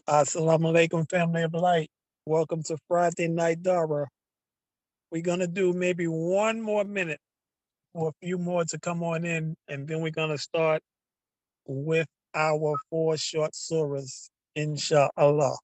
Assalamu alaikum, family of light. Welcome to Friday Night Darrah. We're going to do maybe one more minute or a few more to come on in, and then we're going to start with our four short surahs, inshallah.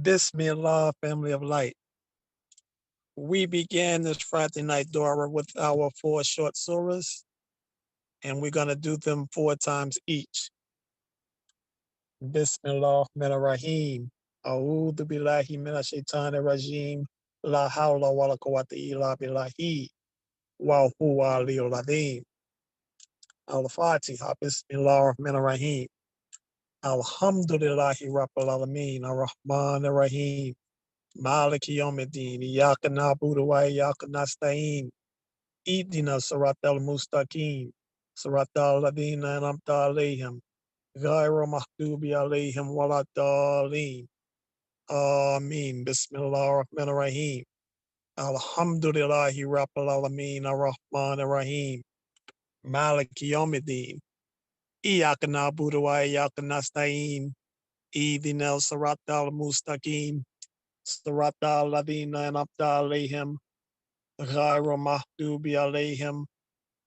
Bismillah, family of light. We began this Friday Night Darrah with our four short surahs, and we're going to do them four times each. Bismillah Rahim. A'udhu billahi minash shaitanir rajim. La hawla wa la quwwata illa billahi. Wa huwa aliyul azim. Al-Fatiha. Bismillah Rahim. Alhamdulillahi Rabbil Alameen. Ar-Rahman Ar-Rahim. Maliki Yawmiddin. Iyyaka na'budu wa iyyaka nasta'in. Ihdina siratal mustaqim. Siratal ladina an'amta alayhim. Ghayra maghdubi alayhim waladdallin. Ameen. Bismillah ar-Rahman ar-Rahim. Alhamdulillahi Rabbil Alameen. Ar-Rahman ar-Rahim. Maliki Yawmiddin. Iyyaka na'budu wa iyyaka nasta'in. Ihdina siratal mustaqim. Siratal ladina an'amta alayhim. Ghayra maghdubi alayhim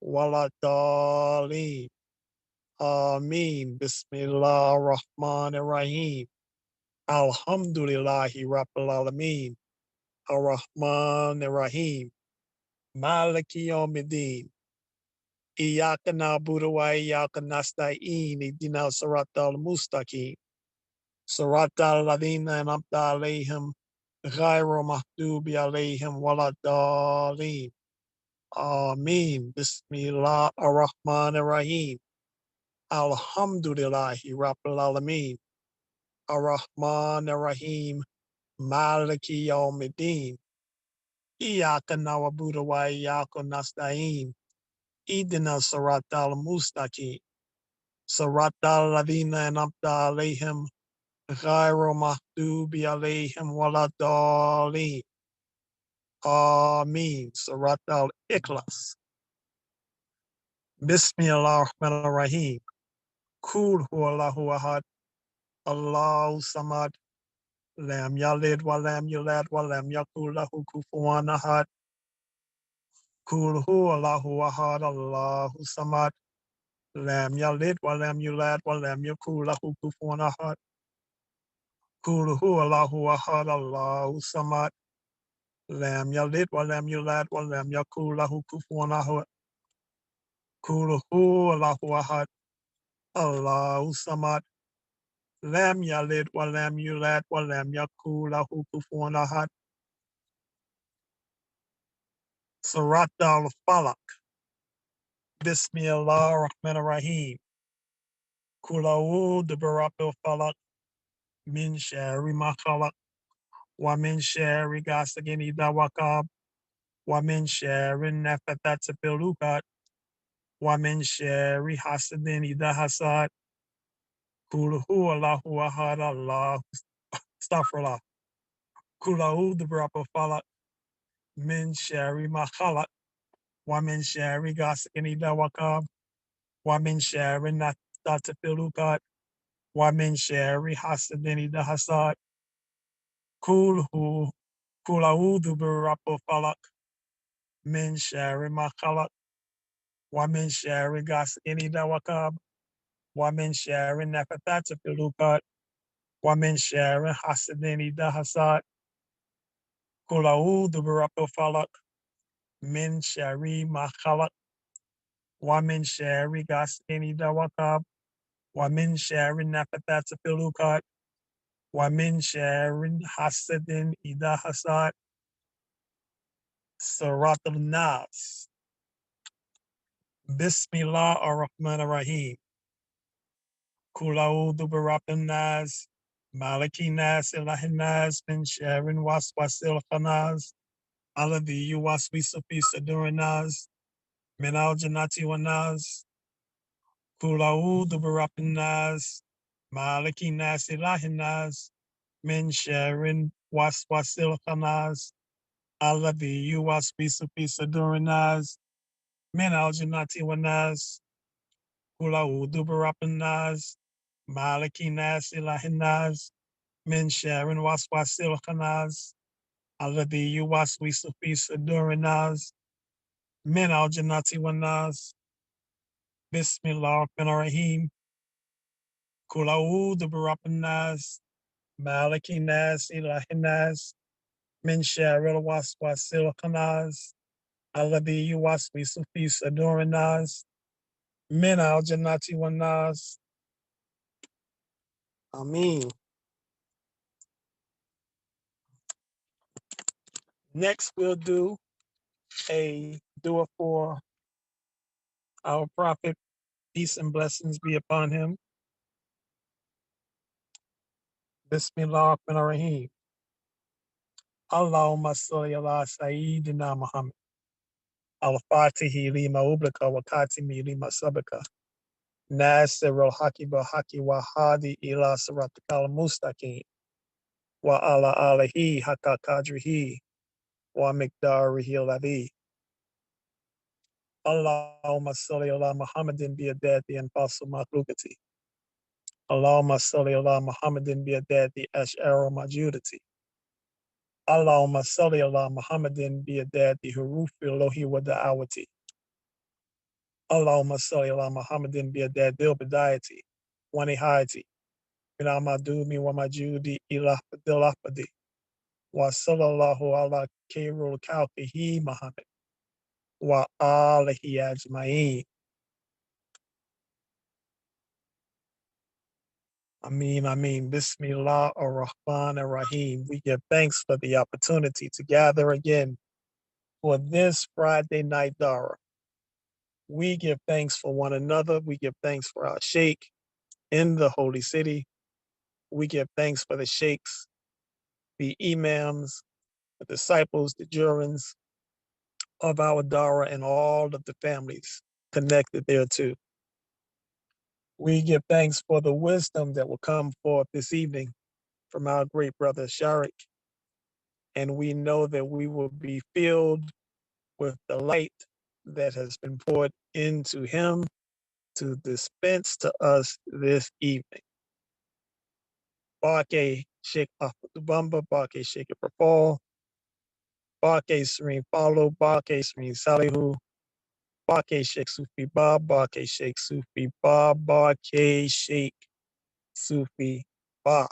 waladdallin. Ameen. Bismillah ar-Rahman ar-Rahim. Alhamdulillahi Rabbil Alameen. Ar-Rahman ar-Rahim. Maliki Yawmiddin. Iyyaka na'budu wa iyyaka nasta'in. Ihdina siratal mustaqim. Siratal ladina an'amta alayhim. Ghayra maghdubi alayhim waladdallin. Ameen. Bismillah ar-Rahman ar-Rahim. Alhamdulillahi Rabbil Alameen. Ar-Rahman ar-Rahim. Maliki Yawmiddin. Iyyaka na'budu wa iyyaka nasta'in. Ihdina siratal mustaqim. Siratal ladina an'amta alayhim. Ghayra maghdubi alayhim waladdallin. Ameen. Siratal Ikhlas. Bismillah ar-Rahman ar-Rahim. Kul huwallahu ahad. Allahu samad. Lam yalid wa lam yulad wa lam yakul lahu kufuwan ahad. Kul huwallahu ahad. Allahu samad. Lam yalid wa lam yulad wa lam yakul lahu kufuwan ahad. Kul huwallahu ahad. Allahu samad. Lam yalid wa lam yulad wa lam yakul lahu kufuwan ahad. Kul huwallahu ahad. Allahu samad. Lam yalid wa lam yulad wa lam yakul lahu kufuwan ahad. Surat al-Falaq. Bismillah ar-Rahman ar-Rahim. Kul a'udhu bi rabbil falaq. Min sharri ma khalaq. Wa min sharri ghasiqin idha waqab. Wa min sharri nafathati fil 'uqad. Wa min sharri hasidin idha hasad. Kul huwallahu ahad. Allahu Astagfirillah. Kul a'udhu bi rabbil falaq. Min sharri ma khalaq. Wa min sharri ghasiqin idha waqab. Wa min sharri nafathati fil 'uqad. Wa min sharri hasidin idha hasad. Kul a'udhu bi rabbil falaq. Min sharri ma khalaq. Wa min sharri ghasiqin idha waqab. ومن شر النفثات في العقد ومن شر حاسد إذا حسد قل أعوذ برب الفلق من شر ما خلق ومن شر غاسق إذا وقب ومن شر النفثات في العقد ومن شر حاسد إذا حسد Surat al-Nas. Bismillah ar-Rahman ar-Rahim. Kul a'udhu bi rabbin nas, maliki nas, ilahin nas, min sharrin waswasil khannas, alladhi yuwaswisu fi sudurin nas, min al-jannati wan nas. Kul a'udhu bi rabbin nas, maliki nas, ilahin nas, min sharrin waswasil khannas, alladhi yuwaswisu fi sudurin nas, min al-jannati wan nas. Kul a'udhu bi rabbin nas, maliki nas, ilahin nas, min sharrin waswasil khannas, alladhi yuwaswisu fi sudurin nas, min al-jannati wan nas. Bismillah ar-Rahman ar-Rahim. Kul a'udhu bi rabbin nas, maliki nas, ilahin nas, min sharril waswasil khannas, alladhi yuwaswisu fi sudurin nas, min al-jannati wan nas. Ameen. Next, we'll do a dua for our Prophet, peace and blessings be upon him. Bismillah ar-Rahman ar-Rahim. Allahumma salli ala Sayyidina Muhammad. Al-Fatihi lima ublika wa katimi lima sabaka. Nasir al-Haqi bil-Haqi wa hadi ila siratikal mustaqim. Wa ala alihi haqqa qadrihi wa miqdarihi al-adhi. Allahumma salli ala Muhammadin bi adati and fasu makhluqati. Allahumma salli ala Muhammadin bi adati ash'ara majudati. Allahumma salli ala Muhammadin bi adati hurufi lohi wa da'awati. Allahumma salli ala Muhammadin bi adati bidayati wa nihayati. Min amadumi wa majudi ila dilafadi. Wa sallallahu ala kairul kalfihi Muhammad. Wa alihi ajma'in. Ameen, ameen. Bismillah ar-Rahman ar-Rahim. We give thanks for the opportunity to gather again for this Friday night Darrah. We give thanks for one another. We give thanks for our Sheikh in the Holy City. We give thanks for the Sheikhs, the Imams, the disciples, the jurans of our Darrah and all of the families connected thereto. We give thanks for the wisdom that will come forth this evening from our great brother Shariq. And we know that we will be filled with the light that has been poured into him to dispense to us this evening. Barkay Sheikh Afdubamba, Barkay Sheikh Ibrahim, Barkay Serene Follow, Barkay Serene Salihu, Barkay Sheikh Sufi Bob, Barkay Sheikh Sufi Bob, Barkay Sheikh Sufi Bob.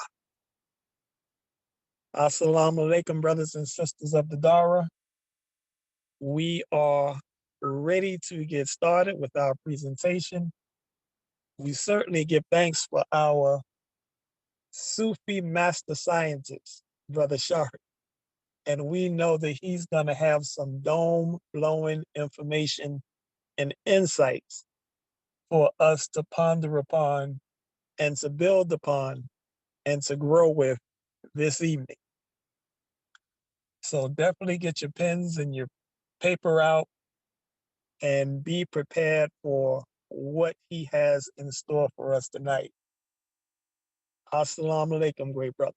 Assalamu alaikum, brothers and sisters of the Darrah. We are ready to get started with our presentation. We certainly give thanks for our Sufi master scientist, Brother Sharik. And we know that he's going to have some dome-blowing information and insights for us to ponder upon and to build upon and to grow with this evening. So definitely get your pens and your paper out and be prepared for what he has in store for us tonight. Assalamu alaikum, great brother.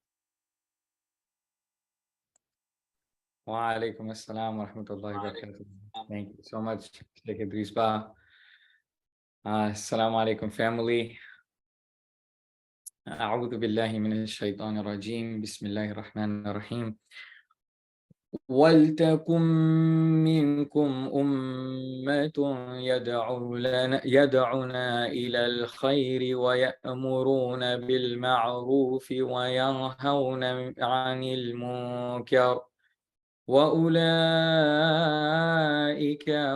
Wa alaikum assalam wa rahmatullahi wa barakatuh. Thank you so much, Sheikh Idris Ba. Assalamu alaikum, family. أعوذ بالله من الشيطان الرجيم بسم الله الرحمن الرحيم وَلْتَكُنْ مِنْكُمْ أُمَّةٌ يَدْعُونَ إِلَى الْخَيْرِ وَيَأْمُرُونَ بِالْمَعْرُوفِ وَيَنْهَوْنَ عَنِ الْمُنْكَرِ وَأُولَئِكَ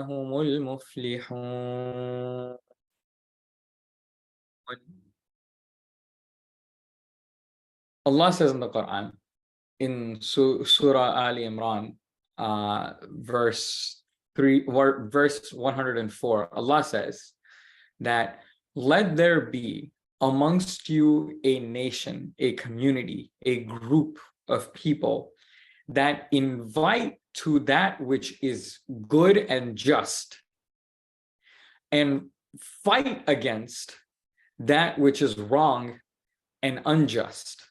هُمُ الْمُفْلِحُونَ. Allah says in the Quran, in Surah Ali Imran, verse 104, Allah says that let there be amongst you a nation, a community, a group of people that invite to that which is good and just and fight against that which is wrong and unjust.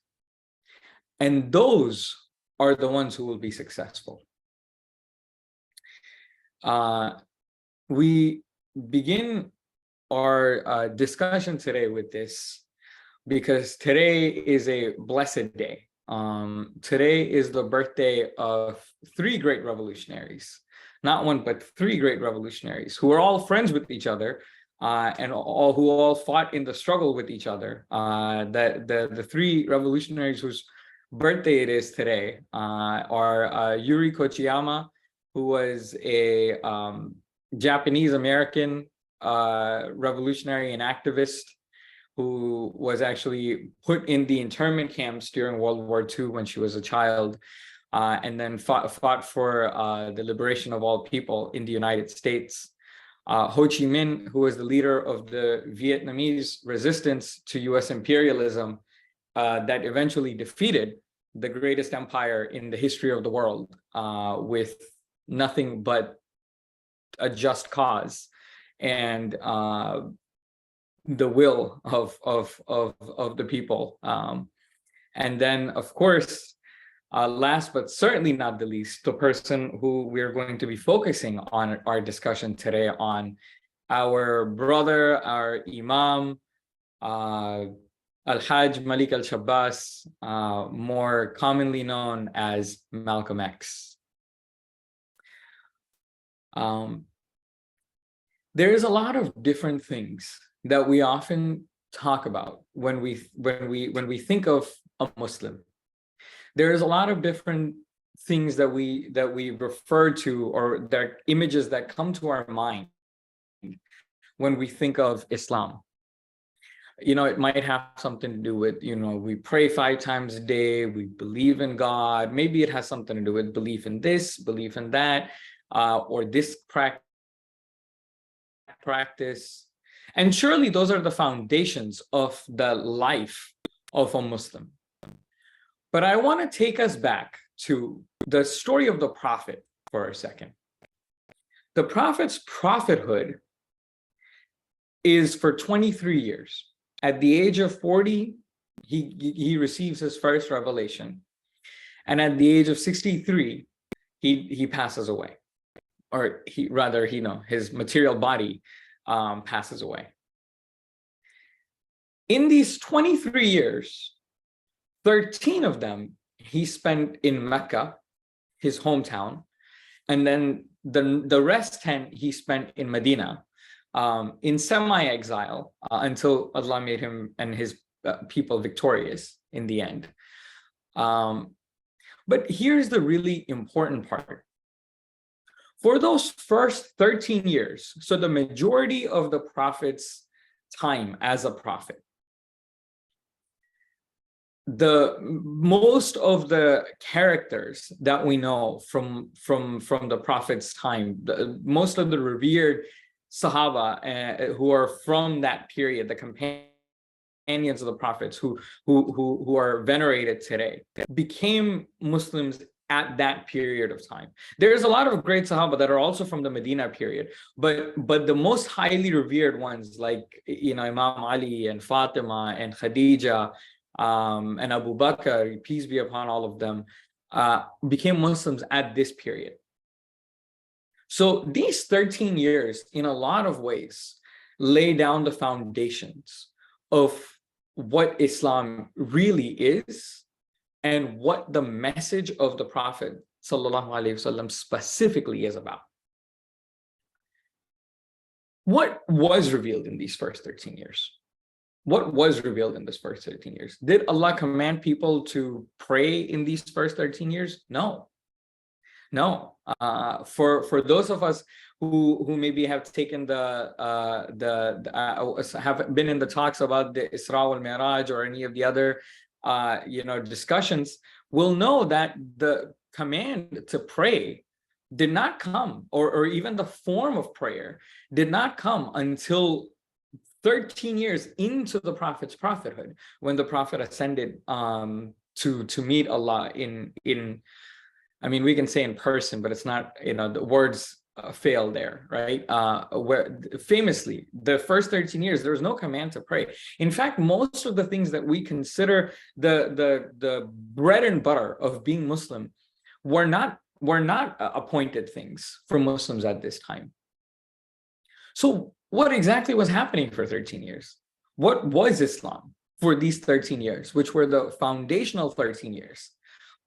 And those are the ones who will be successful. We begin our discussion today with this because today is a blessed day. Today is the birthday of three great revolutionaries, not one, but three great revolutionaries who are all friends with each other and who all fought in the struggle with each other. The three revolutionaries whose birthday it is today are Yuri Kochiyama, who was a Japanese American revolutionary and activist who was actually put in the internment camps during World War II when she was a child, and then fought for the liberation of all people in the United States. Ho Chi Minh, who was the leader of the Vietnamese resistance to US imperialism that eventually defeated the greatest empire in the history of the world with nothing but a just cause and the will of the people. And then, of course, last but certainly not the least, the person who we're going to be focusing on our discussion today on, our brother, our Imam, Al-Hajj Malik Shabazz, more commonly known as Malcolm X. There is a lot of different things that we often talk about when we think of a Muslim. There is a lot of different things that we refer to, or their images that come to our mind when we think of Islam. It might have something to do with, we pray 5 times a day, we believe in God. Maybe it has something to do with belief in this, belief in that, or this practice. And surely those are the foundations of the life of a Muslim. But I want to take us back to the story of the Prophet for a second. The Prophet's prophethood is for 23 years. At the age of 40, he receives his first revelation. And at the age of 63, he passes away. Or his material body passes away. In these 23 years, 13 of them he spent in Mecca, his hometown, and then the rest 10 he spent in Medina, in semi-exile until Allah made him and his people victorious in the end. But here's the really important part. For those first 13 years, so the majority of the Prophet's time as a prophet, most of the characters that we know from the Prophet's time, most of the revered Sahaba who are from that period, the companions of the Prophets who are venerated today, became Muslims at that period of time. There's a lot of great Sahaba that are also from the Medina period, but the most highly revered ones, like Imam Ali and Fatima and Khadija and Abu Bakr, peace be upon all of them, became Muslims at this period. So these 13 years, in a lot of ways, lay down the foundations of what Islam really is and what the message of the Prophet sallallahu alaihi wasallam specifically is about. What was revealed in these first 13 years? What was revealed in this first 13 years? Did Allah command people to pray in these first 13 years? No. No. For those of us who maybe have taken have been in the talks about the Isra wal Mi'raj or any of the other discussions, will know that the command to pray did not come, or even the form of prayer did not come until 13 years into the Prophet's prophethood, when the Prophet ascended to meet Allah in I mean, we can say in person, but it's not, the words fail there, right? Where famously, the first 13 years, there was no command to pray. In fact, most of the things that we consider the bread and butter of being Muslim were not appointed things for Muslims at this time. So what exactly was happening for 13 years? What was Islam for these 13 years, which were the foundational 13 years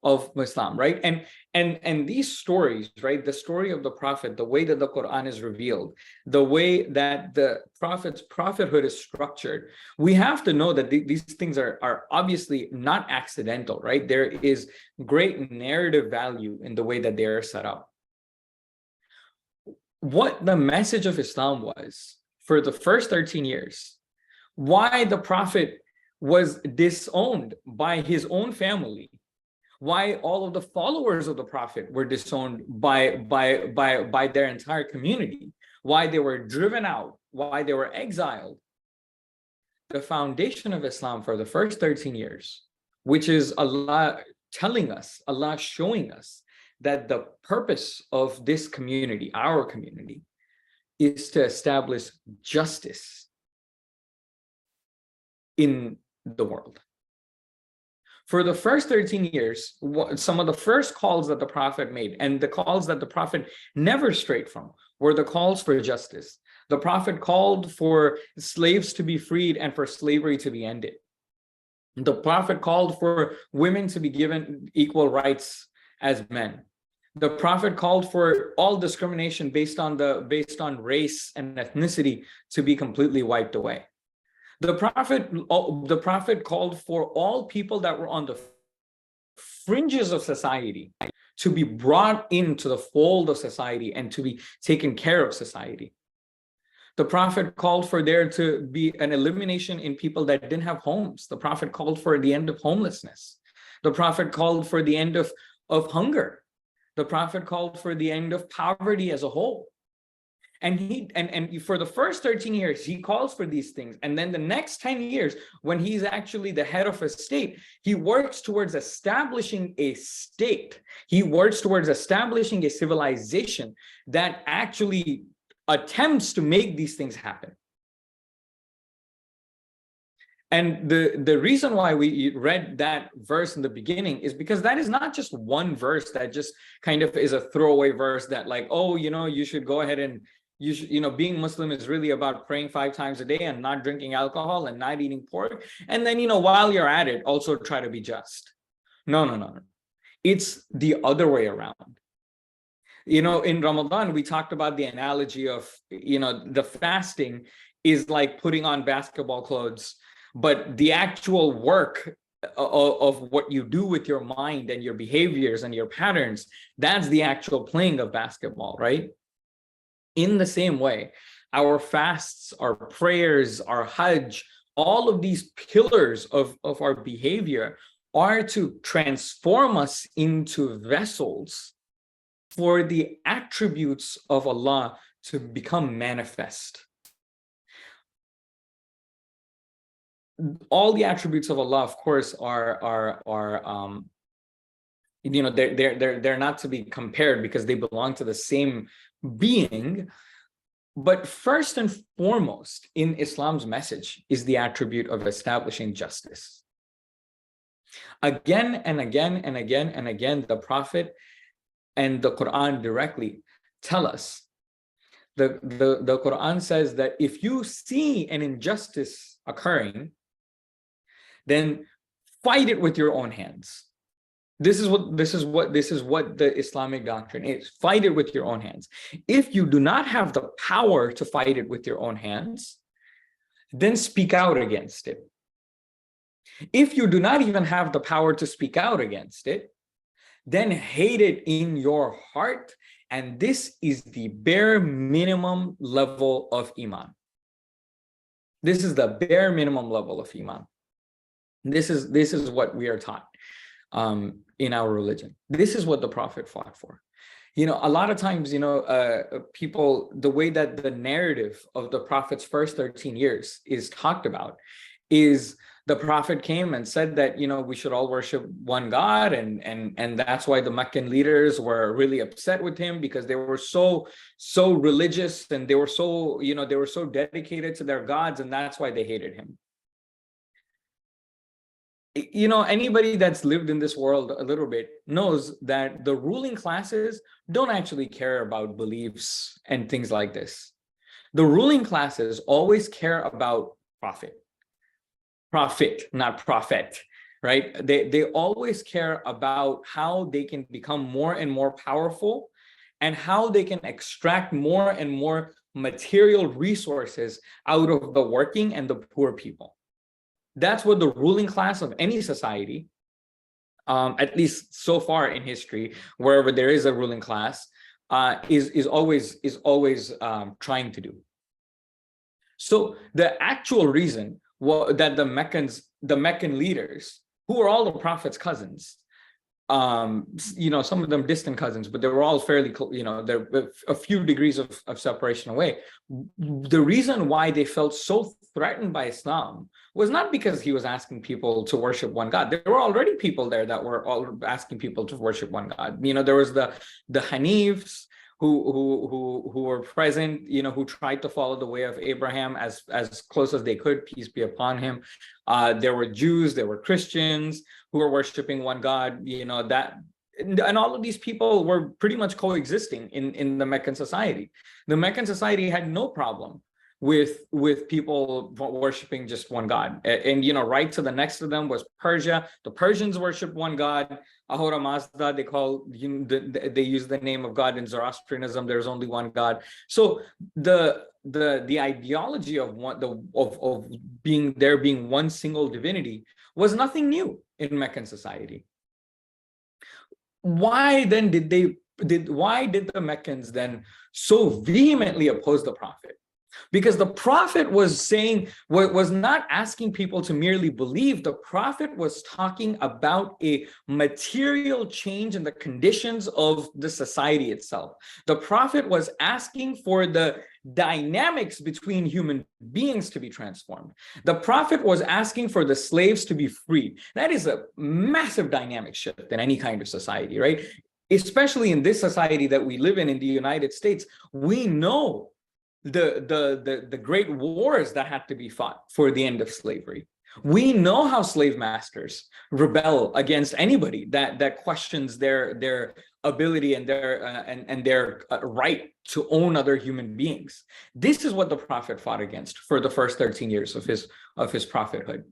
of Islam, right? And these stories, right? The story of the Prophet, the way that the Quran is revealed, the way that the Prophet's prophethood is structured, we have to know that these things are obviously not accidental, right? There is great narrative value in the way that they are set up. What the message of Islam was for the first 13 years, why the Prophet was disowned by his own family, why all of the followers of the Prophet were disowned by their entire community, why they were driven out, why they were exiled. The foundation of Islam for the first 13 years, which is Allah telling us, Allah showing us that the purpose of this community, our community, is to establish justice in the world. For the first 13 years, some of the first calls that the Prophet made, and the calls that the Prophet never strayed from, were the calls for justice. The Prophet called for slaves to be freed and for slavery to be ended. The Prophet called for women to be given equal rights as men. The Prophet called for all discrimination based on race and ethnicity to be completely wiped away. The Prophet called for all people that were on the fringes of society to be brought into the fold of society and to be taken care of society. The Prophet called for there to be an elimination in people that didn't have homes. The Prophet called for the end of homelessness. The Prophet called for the end of hunger. The Prophet called for the end of poverty as a whole. And for the first 13 years, he calls for these things. And then the next 10 years, when he's actually the head of a state, he works towards establishing a state. He works towards establishing a civilization that actually attempts to make these things happen. And the reason why we read that verse in the beginning is because that is not just one verse that just kind of is a throwaway verse that like, oh, you should go ahead and being Muslim is really about praying 5 times a day and not drinking alcohol and not eating pork. And then, while you're at it, also try to be just. No. It's the other way around. In Ramadan, we talked about the analogy of, the fasting is like putting on basketball clothes, but the actual work of what you do with your mind and your behaviors and your patterns, that's the actual playing of basketball, right? In the same way, our fasts, our prayers, our Hajj, all of these pillars of our behavior are to transform us into vessels for the attributes of Allah to become manifest. All the attributes of Allah, of course, are they're not to be compared because they belong to the same being. But first and foremost in Islam's message is the attribute of establishing justice. Again and again and again and again, the Prophet and the Quran directly tell us. The Quran says that if you see an injustice occurring, then fight it with your own hands. This is what the Islamic doctrine is. Fight it with your own hands. If you do not have the power to fight it with your own hands, then speak out against it. If you do not even have the power to speak out against it, then hate it in your heart. And this is the bare minimum level of Iman. This is the bare minimum level of Iman. This is what we are taught in our religion. This is what the Prophet fought for. You know, a lot of times, you know, people, the way that the narrative of the Prophet's first 13 years is talked about is the Prophet came and said that, you know, we should all worship one God, and that's why the Meccan leaders were really upset with him, because they were so religious, and they were so, you know, they were so dedicated to their gods, and that's why they hated him. You know, anybody that's lived in this world a little bit knows that the ruling classes don't actually care about beliefs and things like this. The ruling classes always care about profit, not prophet, right? They always care about how they can become more and more powerful, and how they can extract more and more material resources out of the working and the poor people. That's what the ruling class of any society, at least so far in history, wherever there is a ruling class, is always trying to do. So the actual reason that the Meccan leaders, who are all the Prophet's cousins, you know, some of them distant cousins, but they were all fairly, you know, they're a few degrees of separation away. The reason why they felt so threatened by Islam was not because he was asking people to worship one God. There were already people there that were all asking people to worship one God. You know, there was the Hanifs who were present, you know, who tried to follow the way of Abraham as close as they could, peace be upon him. There were Jews, there were Christians who were worshiping one God, you know, and all of these people were pretty much coexisting in the Meccan society. The Meccan society had no problem with people worshiping just one God. And you know, right to the next to them was Persia. The Persians worship one God. Ahura Mazda, they call, you know, they use the name of God in Zoroastrianism. There's only one God. So the ideology of being one single divinity was nothing new in Meccan society. Why then did the Meccans then so vehemently oppose the Prophet? Because the Prophet was not asking people to merely believe. The Prophet was talking about a material change in the conditions of the society itself. The Prophet was asking for the dynamics between human beings to be transformed. The Prophet was asking for the slaves to be freed. That is a massive dynamic shift in any kind of society, right? Especially in this society that we live in the United States. We know the great wars that had to be fought for the end of slavery. We know how slave masters rebel against anybody that questions their ability and their right to own other human beings. This is what the Prophet fought against for the first 13 years of his prophethood.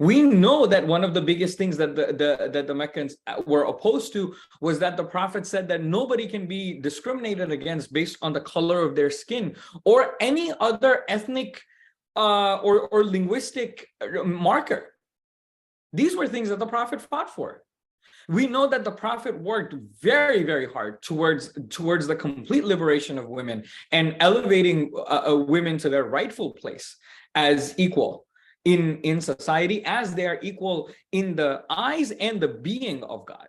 We know that one of the biggest things that the Meccans were opposed to was that the Prophet said that nobody can be discriminated against based on the color of their skin or any other ethnic or linguistic marker. These were things that the Prophet fought for. We know that the Prophet worked very, very hard towards the complete liberation of women and elevating women to their rightful place as equal in society, as they are equal in the eyes and the being of God.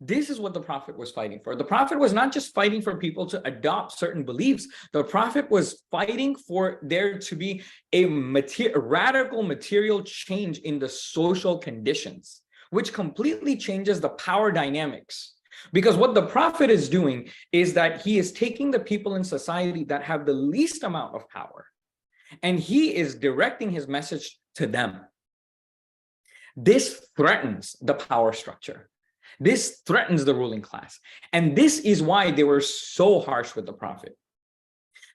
This is what the Prophet was fighting for. The Prophet was not just fighting for people to adopt certain beliefs. The Prophet was fighting for there to be a radical material change in the social conditions, which completely changes the power dynamics. Because what the Prophet is doing is that he is taking the people in society that have the least amount of power, and he is directing his message to them. This threatens the power structure. This threatens the ruling class. And this is why they were so harsh with the Prophet.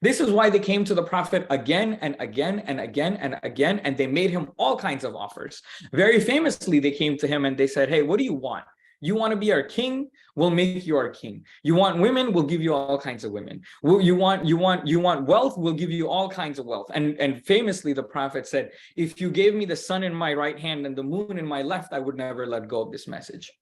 This is why they came to the Prophet again and again and again and again, and they made him all kinds of offers. Very famously, they came to him and they said, hey, what do you want? You want to be our king? We'll make you our king. You want women? We'll give you all kinds of women. You want wealth? We'll give you all kinds of wealth. And famously, the Prophet said, if you gave me the sun in my right hand and the moon in my left, I would never let go of this message.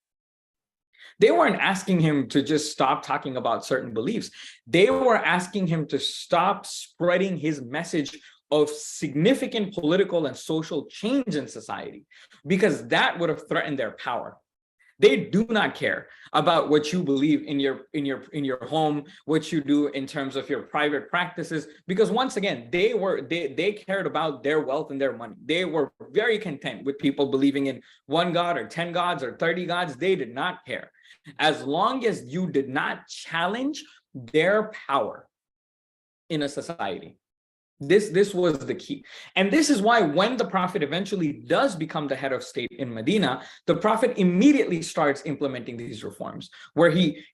They weren't asking him to just stop talking about certain beliefs. They were asking him to stop spreading his message of significant political and social change in society, because that would have threatened their power. They do not care about what you believe in your home, what you do in terms of your private practices, because once again, they cared about their wealth and their money. They were very content with people believing in one God or 10 gods or 30 gods. They did not care. As long as you did not challenge their power in a society. This was the key. And this is why when the Prophet eventually does become the head of state in Medina, the Prophet immediately starts implementing these reforms, where he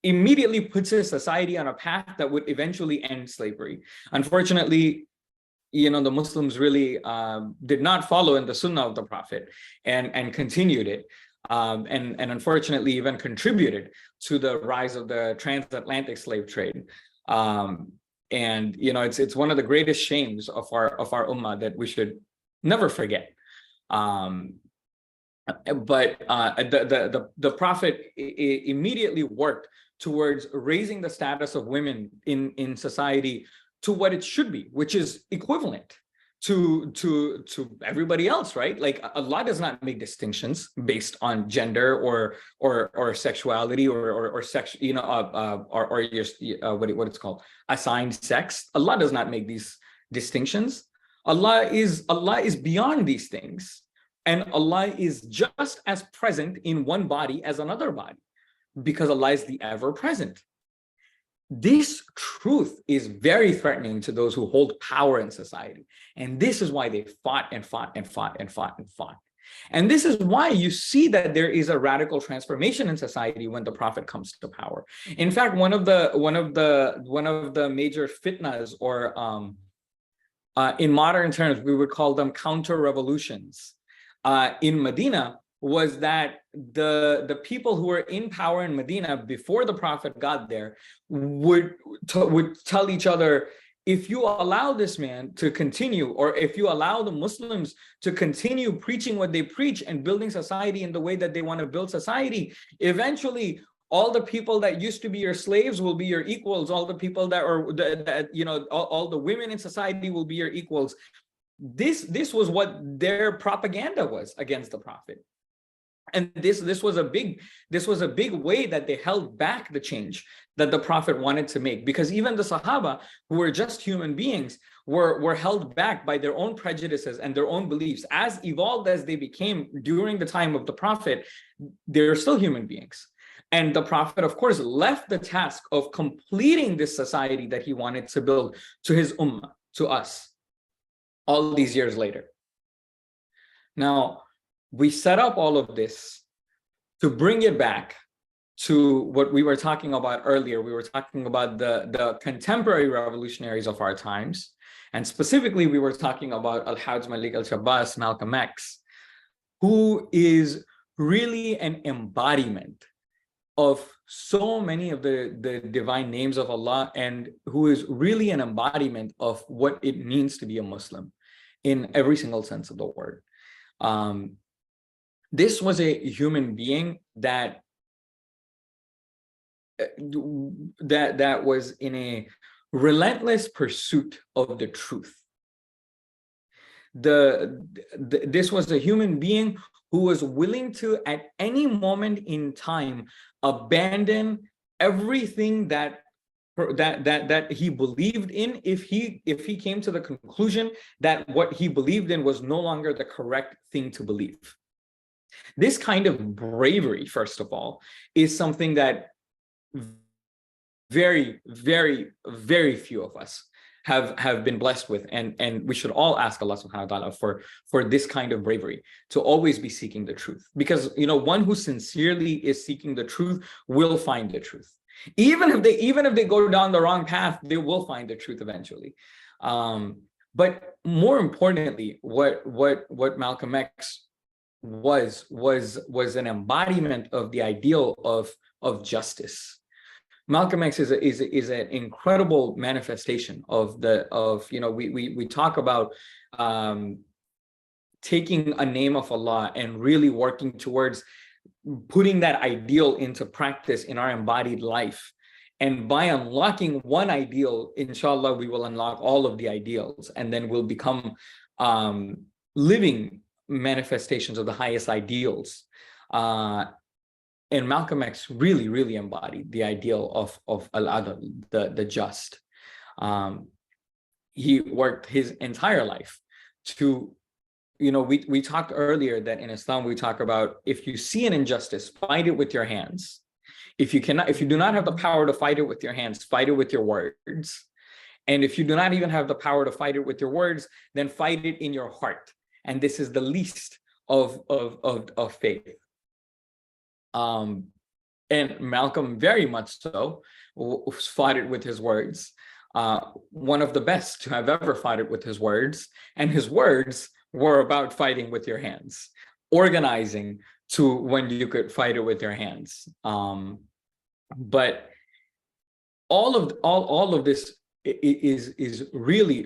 immediately puts his society on a path that would eventually end slavery. Unfortunately, the Muslims really did not follow in the Sunnah of the Prophet and continued it. And unfortunately even contributed to the rise of the transatlantic slave trade. And it's one of the greatest shames of our ummah that we should never forget. But the Prophet immediately worked towards raising the status of women in society to what it should be, which is equivalent to everybody else, right? Like Allah does not make distinctions based on gender or sexuality or sex, or just what it's called, assigned sex. Allah does not make these distinctions. Allah is beyond these things, and Allah is just as present in one body as another body, because Allah is the ever present. This truth is very threatening to those who hold power in society. And this is why they fought and fought and fought and fought and fought. And this is why you see that there is a radical transformation in society when the Prophet comes to power. In fact, one of the major fitnas, or in modern terms, we would call them counter-revolutions in Medina, was that the people who were in power in Medina before the Prophet got there would tell each other, if you allow this man to continue, or if you allow the Muslims to continue preaching what they preach and building society in the way that they want to build society, eventually all the people that used to be your slaves will be your equals. All the people that are, all the women in society will be your equals. This was what their propaganda was against the Prophet. And this was a big way that they held back the change that the Prophet wanted to make, because even the Sahaba, who were just human beings, were held back by their own prejudices and their own beliefs. As evolved as they became during the time of the Prophet, they're still human beings. And the Prophet, of course, left the task of completing this society that he wanted to build to his ummah, to us, all these years later. Now, we set up all of this to bring it back to what we were talking about earlier. We were talking about the contemporary revolutionaries of our times. And specifically, we were talking about Al-Hajj Malik Shabazz, Malcolm X, who is really an embodiment of so many of the divine names of Allah, and who is really an embodiment of what it means to be a Muslim in every single sense of the word. This was a human being that was in a relentless pursuit of the truth. This was a human being who was willing to, at any moment in time, abandon everything that he believed in if he came to the conclusion that what he believed in was no longer the correct thing to believe. This kind of bravery, first of all, is something that very, very, very few of us have been blessed with, and we should all ask Allah subhanahu wa ta'ala for this kind of bravery, to always be seeking the truth, because one who sincerely is seeking the truth will find the truth. Even if they go down the wrong path, they will find the truth eventually. But more importantly, what Malcolm X was an embodiment of the ideal of justice. Malcolm X is an incredible manifestation of we talk about taking a name of Allah and really working towards putting that ideal into practice in our embodied life. And by unlocking one ideal, inshallah, we will unlock all of the ideals, and then we'll become living manifestations of the highest ideals. And Malcolm X really embodied the ideal of al-adl, the just. He worked his entire life to, we talked earlier that in Islam, we talk about, if you see an injustice, fight it with your hands. If you do not have the power to fight it with your hands, fight it with your words. And if you do not even have the power to fight it with your words, then fight it in your heart. And this is the least of faith. And Malcolm very much so fought it with his words. One of the best to have ever fought it with his words. And his words were about fighting with your hands, organizing to when you could fight it with your hands. But all of this is really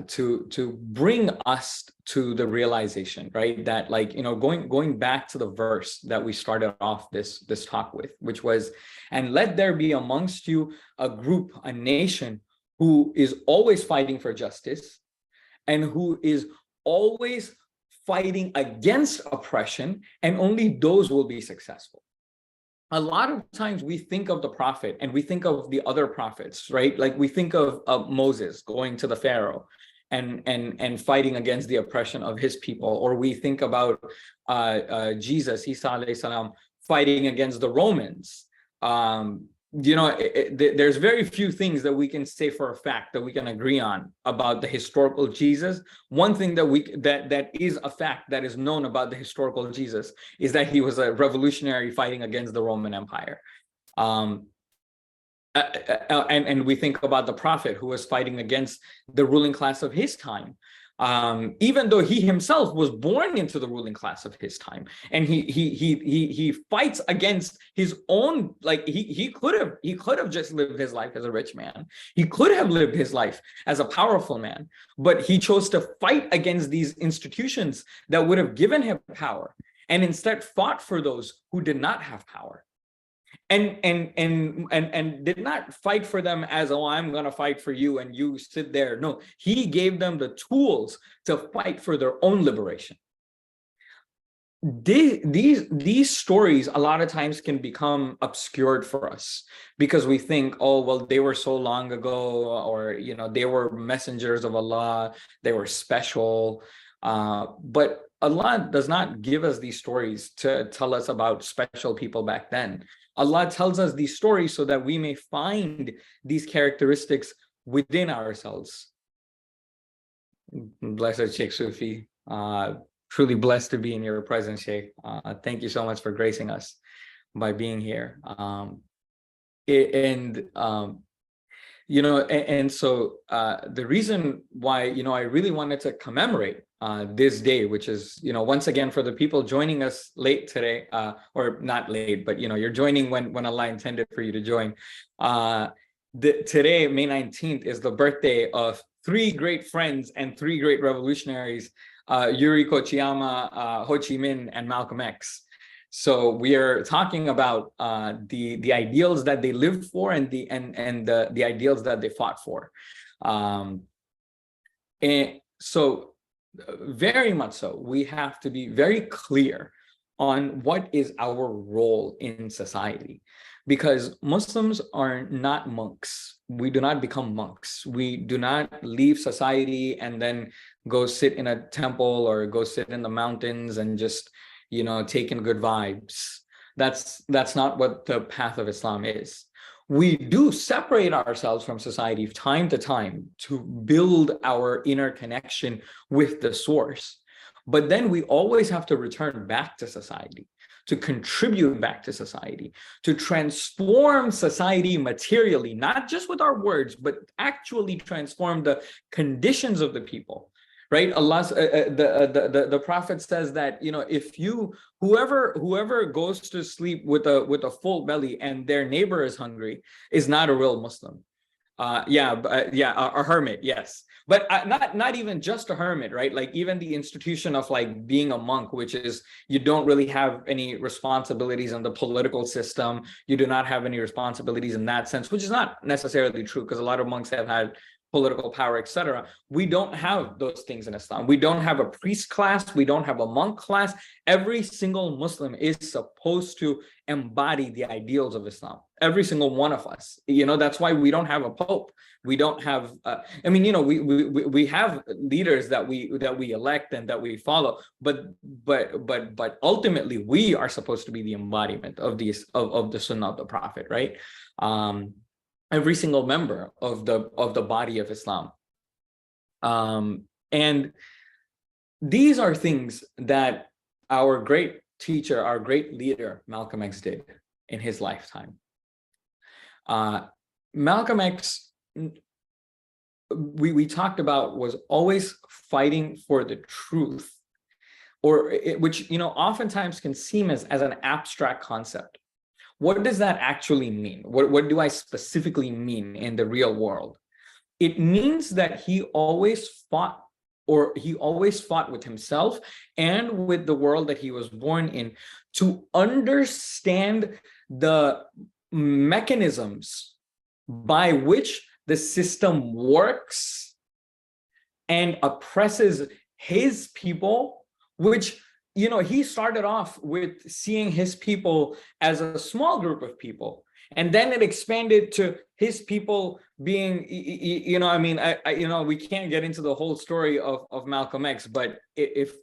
to bring us to the realization, right, that going back to the verse that we started off this talk with, which was, and let there be amongst you a group, a nation, who is always fighting for justice and who is always fighting against oppression, and only those will be successful. A lot of times we think of the prophet and we think of the other prophets, right? Like we think of Moses going to the Pharaoh and fighting against the oppression of his people, or we think about Jesus, Isa alayhi salam, fighting against the Romans. There's very few things that we can say for a fact that we can agree on about the historical Jesus. One thing that is a fact that is known about the historical Jesus is that he was a revolutionary fighting against the Roman Empire. And we think about the prophet who was fighting against the ruling class of his time. Even though he himself was born into the ruling class of his time, and he fights against his own, like he could have just lived his life as a rich man. He could have lived his life as a powerful man, but he chose to fight against these institutions that would have given him power, and instead fought for those who did not have power. And did not fight for them as, oh, I'm going to fight for you and you sit there. No, he gave them the tools to fight for their own liberation. These stories a lot of times can become obscured for us because we think, oh, well, they were so long ago, or they were messengers of Allah, they were special. But Allah does not give us these stories to tell us about special people back then. Allah tells us these stories so that we may find these characteristics within ourselves. Blessed Sheikh Sufi, truly blessed to be in your presence, Sheikh. Thank you so much for gracing us by being here. So the reason why, I really wanted to commemorate this day, which is, once again, for the people joining us late today, or not late, but, you're joining when Allah intended for you to join. Today, May 19th, is the birthday of three great friends and three great revolutionaries, Yuri Kochiyama, Ho Chi Minh, and Malcolm X. So we are talking about the ideals that they lived for and the ideals that they fought for. And so very much so, we have to be very clear on what is our role in society, because Muslims are not monks. We do not become monks. We do not leave society and then go sit in a temple or go sit in the mountains and just take in good vibes. That's not what the path of Islam is. We do separate ourselves from society time to time to build our inner connection with the source. But then we always have to return back to society. to contribute back to society, to transform society materially, not just with our words, but actually transform the conditions of the people. Right? Allah, the Prophet says that, you know, if you, whoever goes to sleep with a full belly and their neighbor is hungry is not a real Muslim. A hermit, yes, but not even just a hermit, right? Like even the institution of like being a monk, which is you don't really have any responsibilities in the political system. You do not have any responsibilities in that sense, which is not necessarily true because a lot of monks have had political power, etc. We don't have those things in Islam. We don't have a priest class. We don't have a monk class. Every single Muslim is supposed to embody the ideals of Islam. Every single one of us. You know, that's why we don't have a pope. We don't have. I mean, you know, we have leaders that we elect and that we follow. But ultimately, we are supposed to be the embodiment of the Sunnah of the Prophet, right? Every single member of the body of Islam. And these are things that our great teacher, our great leader, Malcolm X did in his lifetime. Malcolm X, we talked about, was always fighting for the truth, which, you know, oftentimes can seem as an abstract concept. What does that actually mean? What do I specifically mean in the real world? It means that he always fought with himself and with the world that he was born in to understand the mechanisms by which the system works and oppresses his people, which, you know, he started off with seeing his people as a small group of people, and then it expanded to his people being, you know, I mean, you know, we can't get into the whole story of Malcolm X, but there's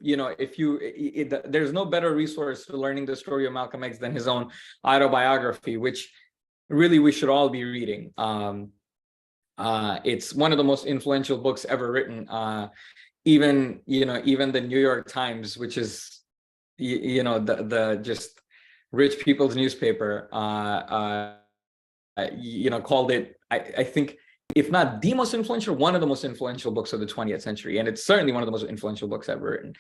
no better resource to learning the story of Malcolm X than his own autobiography, which really we should all be reading. It's one of the most influential books ever written. Even the New York Times, which is, you know, the just rich people's newspaper, you know, called it, I think, if not the most influential, one of the most influential books of the 20th century. And it's certainly one of the most influential books ever written.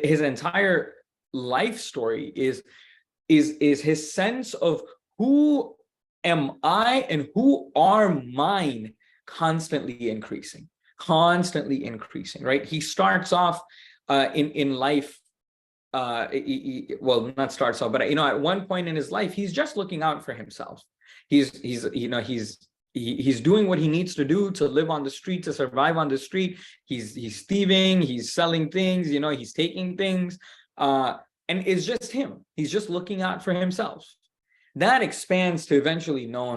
His entire life story is his sense of who am I and who are mine constantly increasing, right? He starts off in life, well, not starts off, but, you know, at one point in his life, he's just looking out for himself. He's doing what he needs to do to live on the street, to survive on the street. He's thieving, he's selling things, you know, he's taking things, and it's just him. He's just looking out for himself. That expands to eventually, no,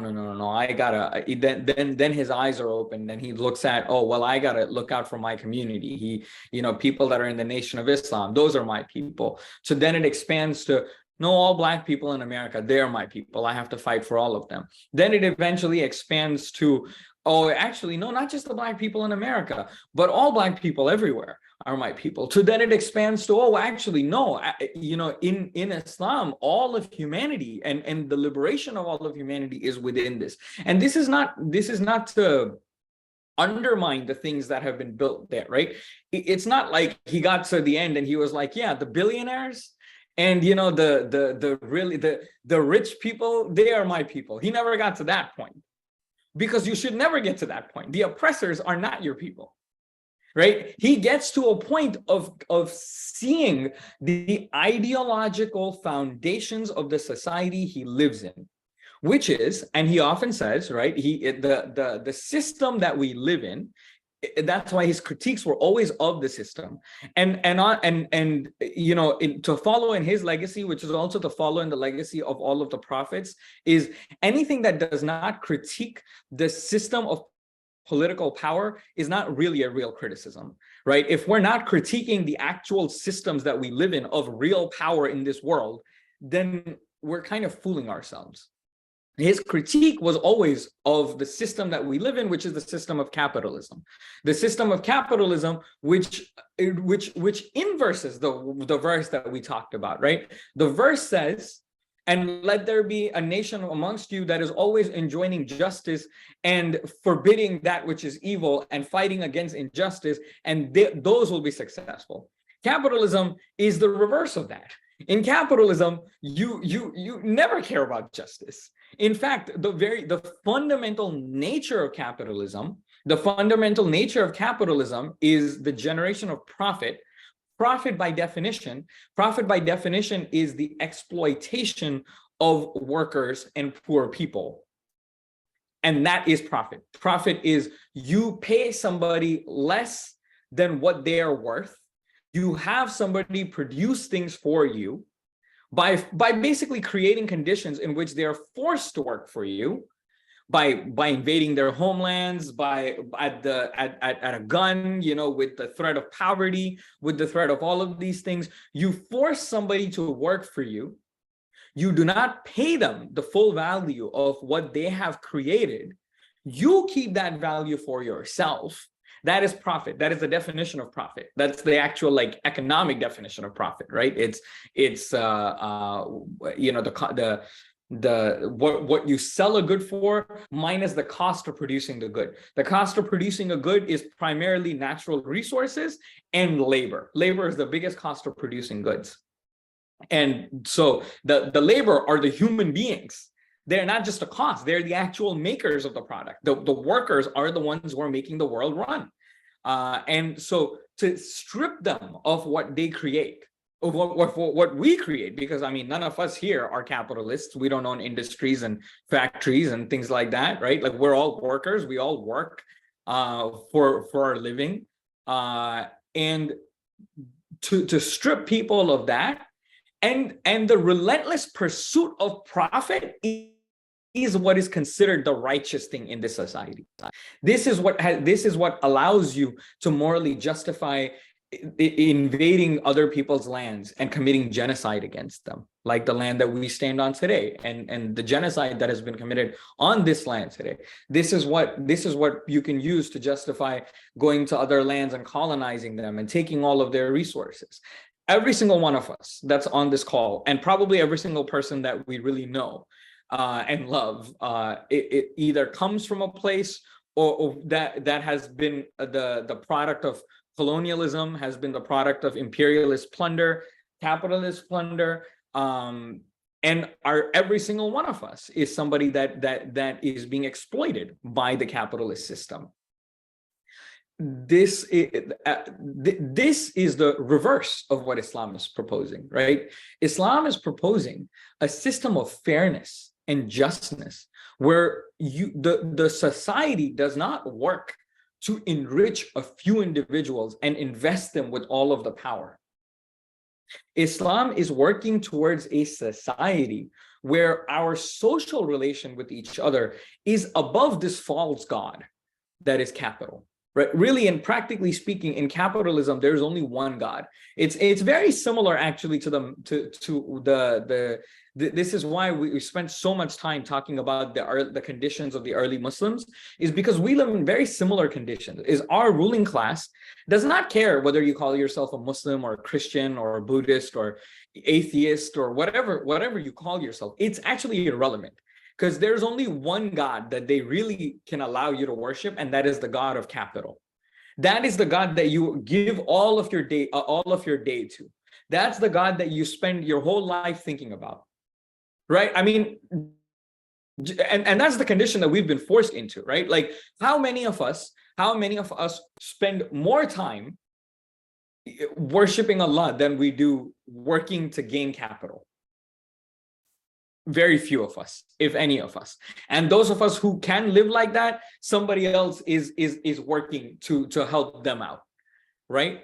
I gotta, then his eyes are open and he looks at, oh, well, I gotta look out for my community. You know, people that are in the Nation of Islam, those are my people. So then it expands to, no, all Black people in America, they're my people. I have to fight for all of them. Then it eventually expands to, oh, actually, no, not just the Black people in America, but all Black people everywhere are my people. So then it expands to, oh, actually, no, you know, in Islam, all of humanity and the liberation of all of humanity is within this. And this is not to undermine the things that have been built there, right? It's not like he got to the end and he was like, yeah, the billionaires and, you know, the rich people, they are my people. He never got to that point, because you should never get to that point. The oppressors are not your people. Right? He gets to a point of seeing the ideological foundations of the society he lives in, which is, and he often says, right, the system that we live in, that's why his critiques were always of the system. And you know, to follow in his legacy, which is also to follow in the legacy of all of the prophets, is anything that does not critique the system of political power is not really a real criticism, right? If we're not critiquing the actual systems that we live in of real power in this world, then we're kind of fooling ourselves, his critique was always of the system that we live in, which is the system of capitalism. The system of capitalism, which inverses the verse that we talked about, right? The verse says, and let there be a nation amongst you that is always enjoining justice and forbidding that which is evil and fighting against injustice, and those will be successful. Capitalism is the reverse of that. In capitalism, you never care about justice. In fact, the fundamental nature of capitalism, is the generation of profit. Profit by definition is the exploitation of workers and poor people. And that is profit. Profit is you pay somebody less than what they are worth. You have somebody produce things for you by basically creating conditions in which they are forced to work for you, by invading their homelands, at a gun, with the threat of poverty, with the threat of all of these things. You force somebody to work for you. You do not pay them the full value of what they have created. You keep that value for yourself. That is profit. That is the definition of profit. That's the actual economic definition of profit, right? It's what you sell a good for minus the cost of producing the good. The cost of producing a good is primarily natural resources and labor. Labor is the biggest cost of producing goods. And so the labor are the human beings. They're not just a cost. They're the actual makers of the product. The workers are the ones who are making the world run. And so to strip them of what they create, of what we create, because I mean, none of us here are capitalists. We don't own industries and factories and things like that, right? Like we're all workers. We all work for our living. And to strip people of that, and the relentless pursuit of profit is what is considered the righteous thing in this society. This is what allows you to morally justify invading other people's lands and committing genocide against them, like the land that we stand on today, and the genocide that has been committed on this land today. This is what you can use to justify going to other lands and colonizing them and taking all of their resources. Every single one of us that's on this call, and probably every single person that we really know and love, it either comes from a place or that has been the product of colonialism, has been the product of imperialist plunder, capitalist plunder, and every single one of us is somebody that is being exploited by the capitalist system. This is the reverse of what Islam is proposing, right? Islam is proposing a system of fairness and justness where the society does not work to enrich a few individuals and invest them with all of the power. Islam is working towards a society where our social relation with each other is above this false god that is capital. Right? Really, and practically speaking, in capitalism, there's only one God. It's very similar actually to this is why we spent so much time talking about the conditions of the early Muslims, is because we live in very similar conditions. Is our ruling class does not care whether you call yourself a Muslim or a Christian or a Buddhist or atheist or whatever you call yourself. It's actually irrelevant. Because there's only one God that they really can allow you to worship, and that is the God of capital. That is the God that you give all of your day to. That's the God that you spend your whole life thinking about, right? I mean, and that's the condition that we've been forced into, right? Like, how many of us spend more time worshiping Allah than we do working to gain capital? Very few of us, if any of us. And those of us who can live like that, somebody else is working to help them out, right?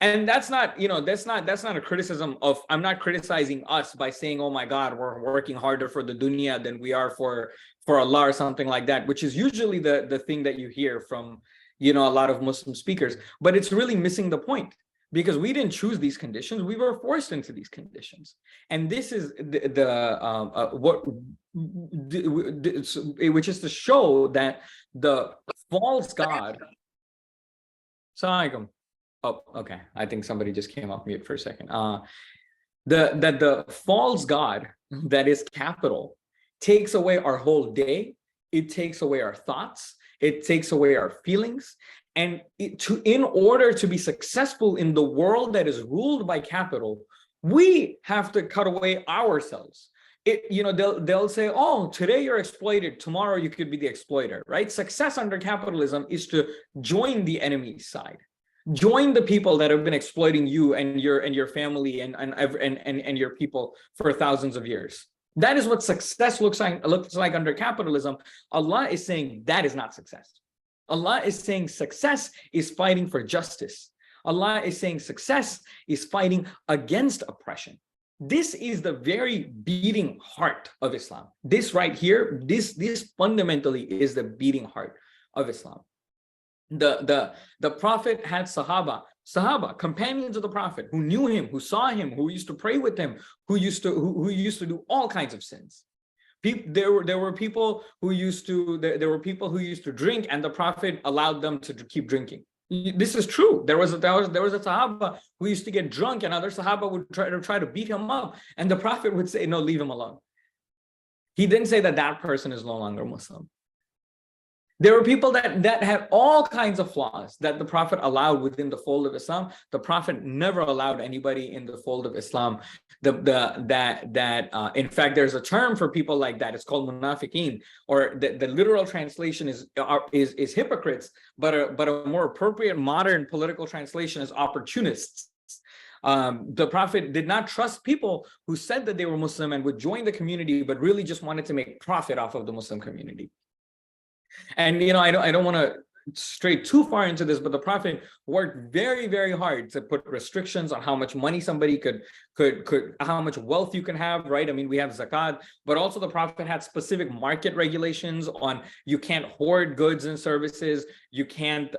And that's not a criticism of, I'm not criticizing us by saying, oh my God, we're working harder for the dunya than we are for Allah or something like that, which is usually the thing that you hear from a lot of Muslim speakers. But it's really missing the point. because we didn't choose these conditions, we were forced into these conditions. And this is which is to show that the false god. Assalamualaikum. Oh, okay. I think somebody just came off mute for a second. The false god that is capital takes away our whole day. It takes away our thoughts. It takes away our feelings. And in order to be successful in the world that is ruled by capital, we have to cut away ourselves. They'll say, oh, today you're exploited, tomorrow you could be the exploiter, right? Success under capitalism is to join the enemy's side. Join the people that have been exploiting you and your family and your people for thousands of years. That is what success looks like under capitalism. Allah is saying that is not success. Allah is saying success is fighting for justice. Allah is saying success is fighting against oppression. This is the very beating heart of Islam. This right here, this fundamentally is the beating heart of Islam. The Prophet had Sahaba, companions of the Prophet, who knew him, who saw him, who used to pray with him, who used to do all kinds of sins. There were people who used to drink, and the Prophet allowed them to keep drinking. This is true. There was a Sahaba who used to get drunk, and other Sahaba would try to beat him up, and the Prophet would say, no, leave him alone. He didn't say that person is no longer Muslim. There were people that had all kinds of flaws that the Prophet allowed within the fold of Islam. The Prophet never allowed anybody in the fold of Islam. In fact, there's a term for people like that. It's called munafiqeen, or the literal translation is hypocrites, but a more appropriate modern political translation is opportunists. The Prophet did not trust people who said that they were Muslim and would join the community, but really just wanted to make profit off of the Muslim community. And I don't want to stray too far into this, but the Prophet worked very, very hard to put restrictions on how much money somebody could how much wealth you can have, right? I mean, we have zakat, but also the Prophet had specific market regulations on you can't hoard goods and services, you can't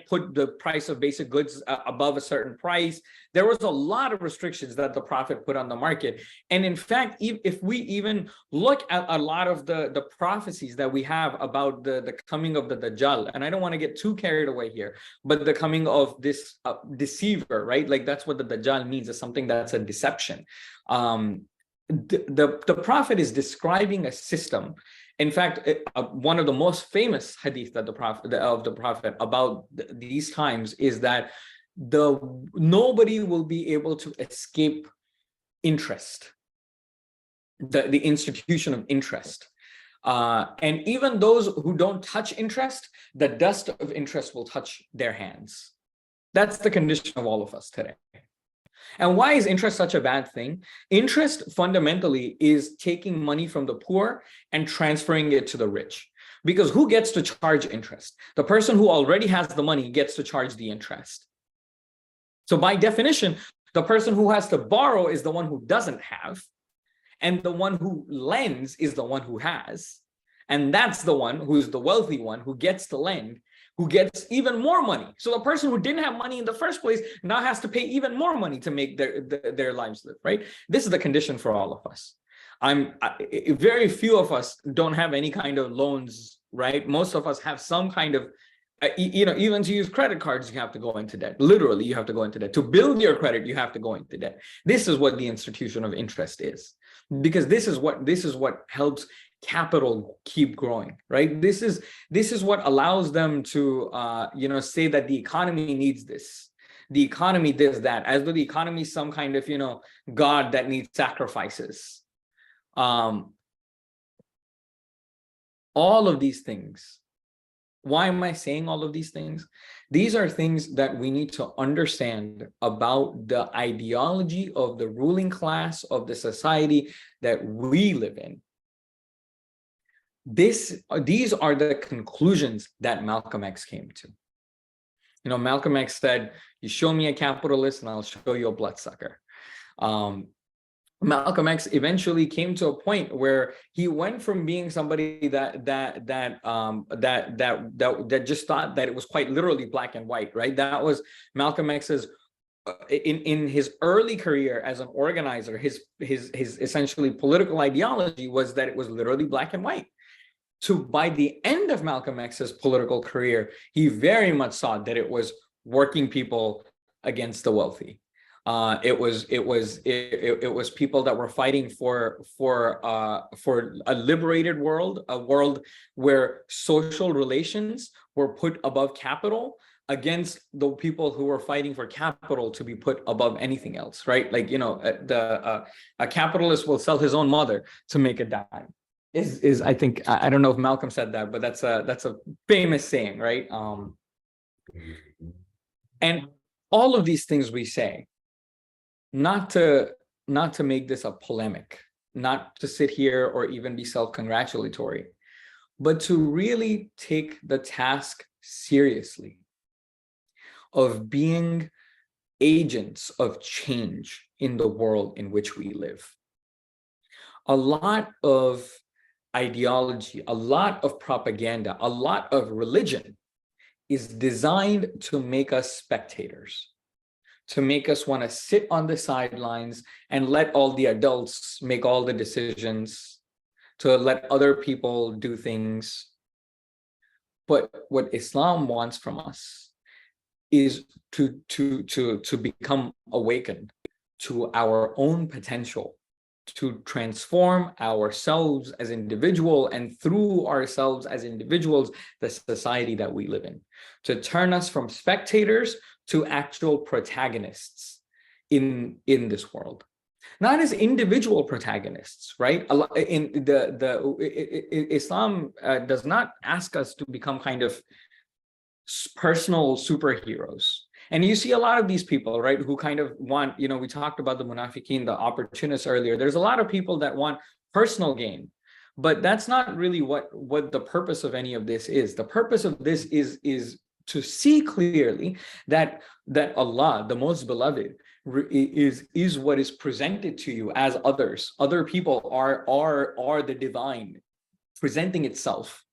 put the price of basic goods above a certain price. There was a lot of restrictions that the Prophet put on the market. And in fact, if we even look at a lot of the prophecies that we have about the coming of the Dajjal, and I don't want to get too carried away here, but the coming of this deceiver, right? Like that's what the Dajjal means, is something that's a deception. The Prophet is describing a system. In fact, one of the most famous hadith that the Prophet about these times is that nobody will be able to escape interest, the institution of interest. And even those who don't touch interest, the dust of interest will touch their hands. That's the condition of all of us today. And why is interest such a bad thing? Interest fundamentally is taking money from the poor and transferring it to the rich. Because who gets to charge interest? The person who already has the money gets to charge the interest. So by definition, the person who has to borrow is the one who doesn't have, and the one who lends is the one who has. And that's the one who's the wealthy one who gets to lend, who gets even more money. So the person who didn't have money in the first place now has to pay even more money to make their lives live, right? This is the condition for all of us. Very few of us don't have any kind of loans, right? Most of us have some kind of, even to use credit cards, you have to go into debt. Literally, you have to go into debt. To build your credit, you have to go into debt. This is what the institution of interest is, because this is what helps capital keep growing, right? This is what allows them to, say that the economy needs this. The economy does that, as though the economy is some kind of, God that needs sacrifices. All of these things. Why am I saying all of these things? These are things that we need to understand about the ideology of the ruling class of the society that we live in. These are the conclusions that Malcolm X came to. Malcolm X said, you show me a capitalist and I'll show you a bloodsucker. Malcolm X eventually came to a point where he went from being somebody that just thought that it was quite literally black and white, right? That was Malcolm X's in his early career as an organizer. His essentially political ideology was that it was literally black and white. To by the end of Malcolm X's political career, he very much saw that it was working people against the wealthy. It was people that were fighting for a liberated world, a world where social relations were put above capital, against the people who were fighting for capital to be put above anything else, right? Like, a capitalist will sell his own mother to make a dime. Is I think, I don't know if Malcolm said that, but that's a famous saying, right? And all of these things we say, not to make this a polemic, not to sit here or even be self-congratulatory, but to really take the task seriously of being agents of change in the world in which we live. A lot of ideology, a lot of propaganda, a lot of religion is designed to make us spectators, to make us want to sit on the sidelines and let all the adults make all the decisions, to let other people do things. But what Islam wants from us is to become awakened to our own potential, to transform ourselves as individuals, and through ourselves as individuals, the society that we live in, to turn us from spectators to actual protagonists in this world, not as individual protagonists, right? Islam does not ask us to become kind of personal superheroes. And you see a lot of these people, right, who kind of want, we talked about the munafiqeen, the opportunists earlier. There's a lot of people that want personal gain, but that's not really what the purpose of any of this is. The purpose of this is to see clearly that Allah, the most beloved, is what is presented to you as others. Other people are the divine presenting itself.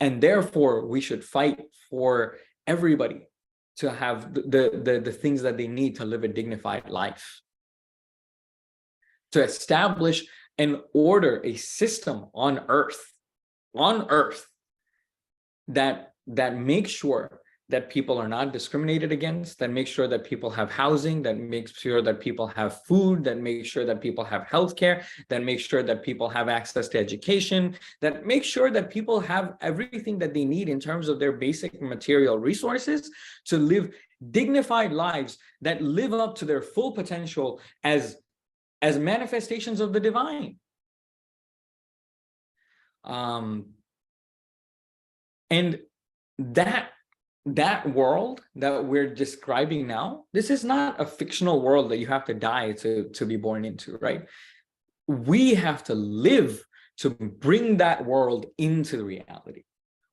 And therefore, we should fight for everybody to have the things that they need to live a dignified life, to establish and order a system on earth that makes sure that people are not discriminated against, that makes sure that people have housing, that makes sure that people have food, that makes sure that people have healthcare, that makes sure that people have access to education, that makes sure that people have everything that they need in terms of their basic material resources to live dignified lives that live up to their full potential as manifestations of the divine. And that world that we're describing now, this is not a fictional world that you have to die to be born into, right? We have to live to bring that world into reality.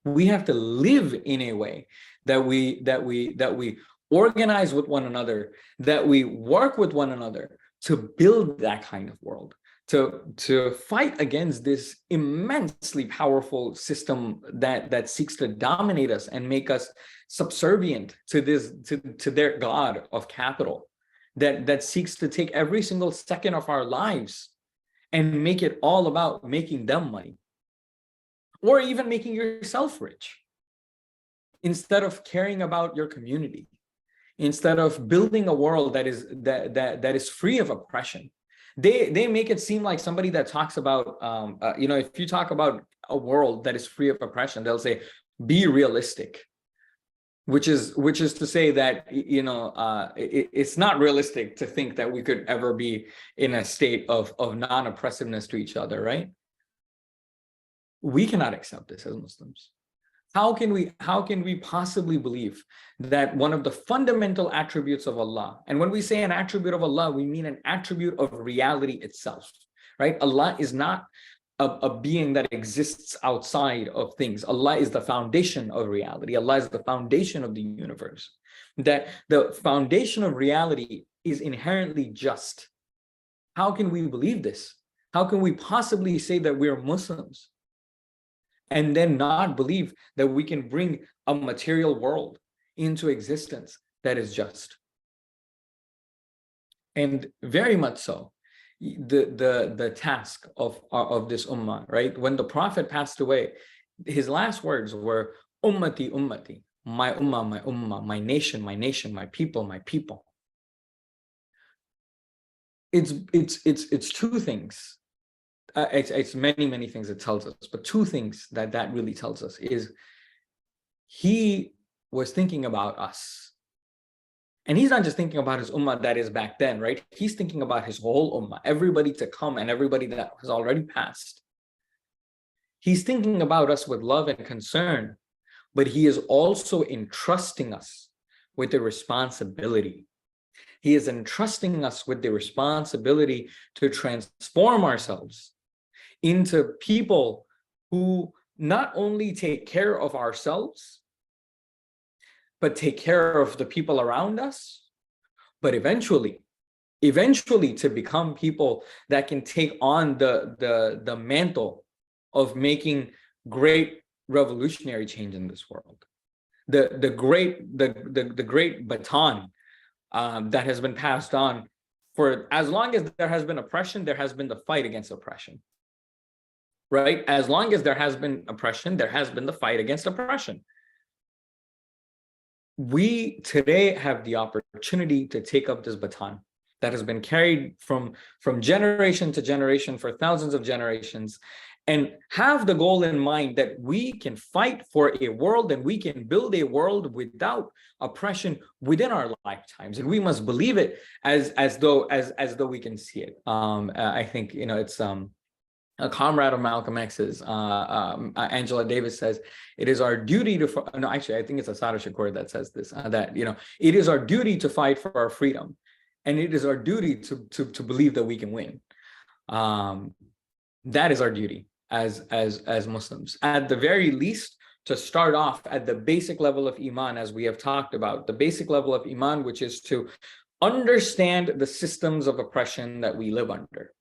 We have to live in a way that we organize with one another, that we work with one another to build that kind of world, to fight against this immensely powerful system that seeks to dominate us and make us subservient to their god of capital, that seeks to take every single second of our lives and make it all about making them money, or even making yourself rich, instead of caring about your community, instead of building a world that is free of oppression. They make it seem like somebody that talks about, if you talk about a world that is free of oppression, they'll say, be realistic, which is to say that, it's not realistic to think that we could ever be in a state of non-oppressiveness to each other, right? We cannot accept this as Muslims. How can we possibly believe that one of the fundamental attributes of Allah, and when we say an attribute of Allah, we mean an attribute of reality itself, right? Allah is not a being that exists outside of things. Allah is the foundation of reality. Allah is the foundation of the universe. That the foundation of reality is inherently just. How can we believe this? How can we possibly say that we are Muslims and then not believe that we can bring a material world into existence that is just? And very much so, the task of this ummah, right? When the Prophet passed away, his last words were ummati, ummati, my ummah, my nation, my people, my people. It's two things. It's many things it tells us, but two things that really tells us is he was thinking about us. And he's not just thinking about his ummah that is back then, right? He's thinking about his whole ummah, everybody to come and everybody that has already passed. He's thinking about us with love and concern, but he is also entrusting us with the responsibility. He is entrusting us with the responsibility to transform ourselves into people who not only take care of ourselves, but take care of the people around us, but eventually to become people that can take on the mantle of making great revolutionary change in this world. The great baton that has been passed on for as long as there has been oppression, there has been the fight against oppression. Right? As long as there has been oppression, there has been the fight against oppression. We today have the opportunity to take up this baton that has been carried from generation to generation for thousands of generations, and have the goal in mind that we can fight for a world and we can build a world without oppression within our lifetimes, and we must believe it as though we can see it. I think it's a comrade of Malcolm X's, Angela Davis, says, it is our duty to, no, actually, I think it's Asada Shakur that says this, that, it is our duty to fight for our freedom. And it is our duty to believe that we can win. That is our duty as Muslims. At the very least, to start off at the basic level of Iman, as we have talked about, the basic level of Iman, which is to understand the systems of oppression that we live under.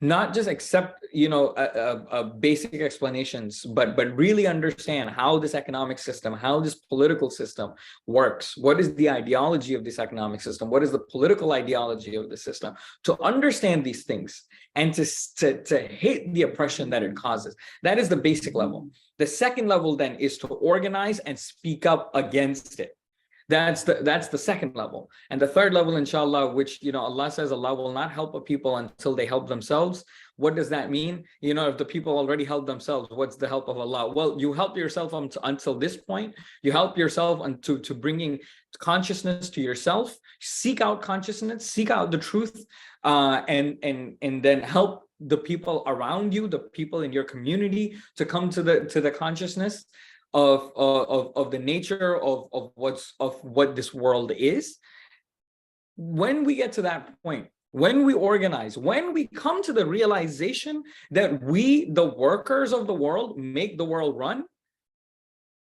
Not just accept, basic explanations, but really understand how this economic system, how this political system works. What is the ideology of this economic system? What is the political ideology of the system? To understand these things and to hate the oppression that it causes. That is the basic level. The second level then is to organize and speak up against it. That's the second level. And the third level, inshallah, which, Allah says Allah will not help a people until they help themselves. What does that mean? If the people already help themselves, what's the help of Allah? Well, you help yourself until this point. You help yourself to bringing consciousness to yourself. Seek out consciousness, seek out the truth, and then help the people around you, the people in your community, to come to the consciousness of the nature of what this world is. When we get to that point, when we organize, when we come to the realization that we, the workers of the world, make the world run,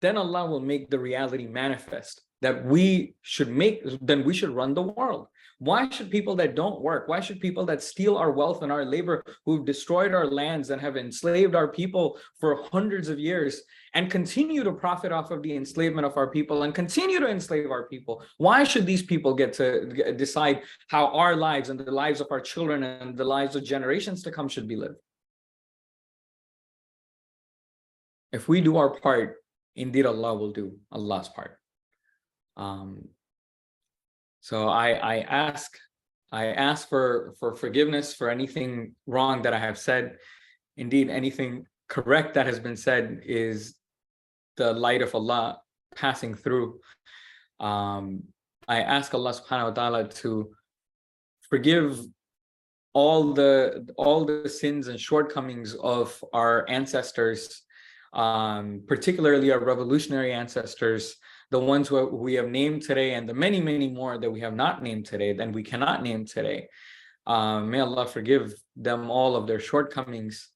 then Allah will make the reality manifest that we should run the world. Why should people that don't work, why should people that steal our wealth and our labor, who've destroyed our lands and have enslaved our people for hundreds of years, and continue to profit off of the enslavement of our people and continue to enslave our people, why should these people get to decide how our lives and the lives of our children and the lives of generations to come should be lived? If we do our part, indeed Allah will do Allah's part. So I ask for forgiveness for anything wrong that I have said. Indeed, anything correct that has been said is the light of Allah passing through. I ask Allah subhanahu wa ta'ala to forgive all the sins and shortcomings of our ancestors, particularly our revolutionary ancestors, the ones who we have named today, and the many more that we have not named today, that we cannot name today. May Allah forgive them all of their shortcomings,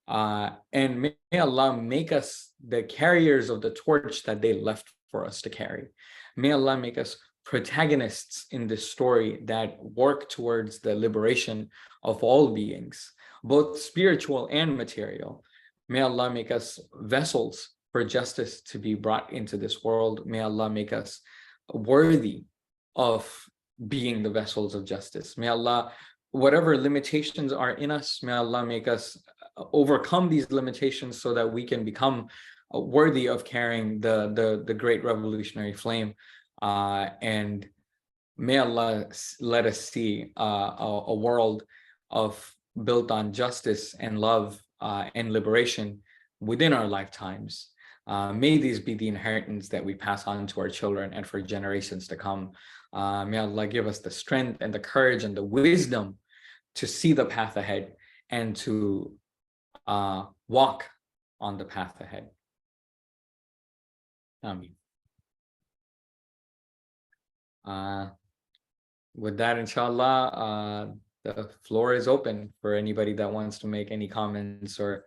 and may Allah make us the carriers of the torch that they left for us to carry. May Allah make us protagonists in this story that work towards the liberation of all beings, both spiritual and material. May Allah make us vessels for justice to be brought into this world. May Allah make us worthy of being the vessels of justice. May Allah, whatever limitations are in us, may Allah make us overcome these limitations so that we can become worthy of carrying the great revolutionary flame. And may Allah let us see a world built on justice and love and liberation within our lifetimes. May these be the inheritance that we pass on to our children and for generations to come. May Allah give us the strength and the courage and the wisdom to see the path ahead and to walk on the path ahead. Ameen. With that, inshallah, the floor is open for anybody that wants to make any comments or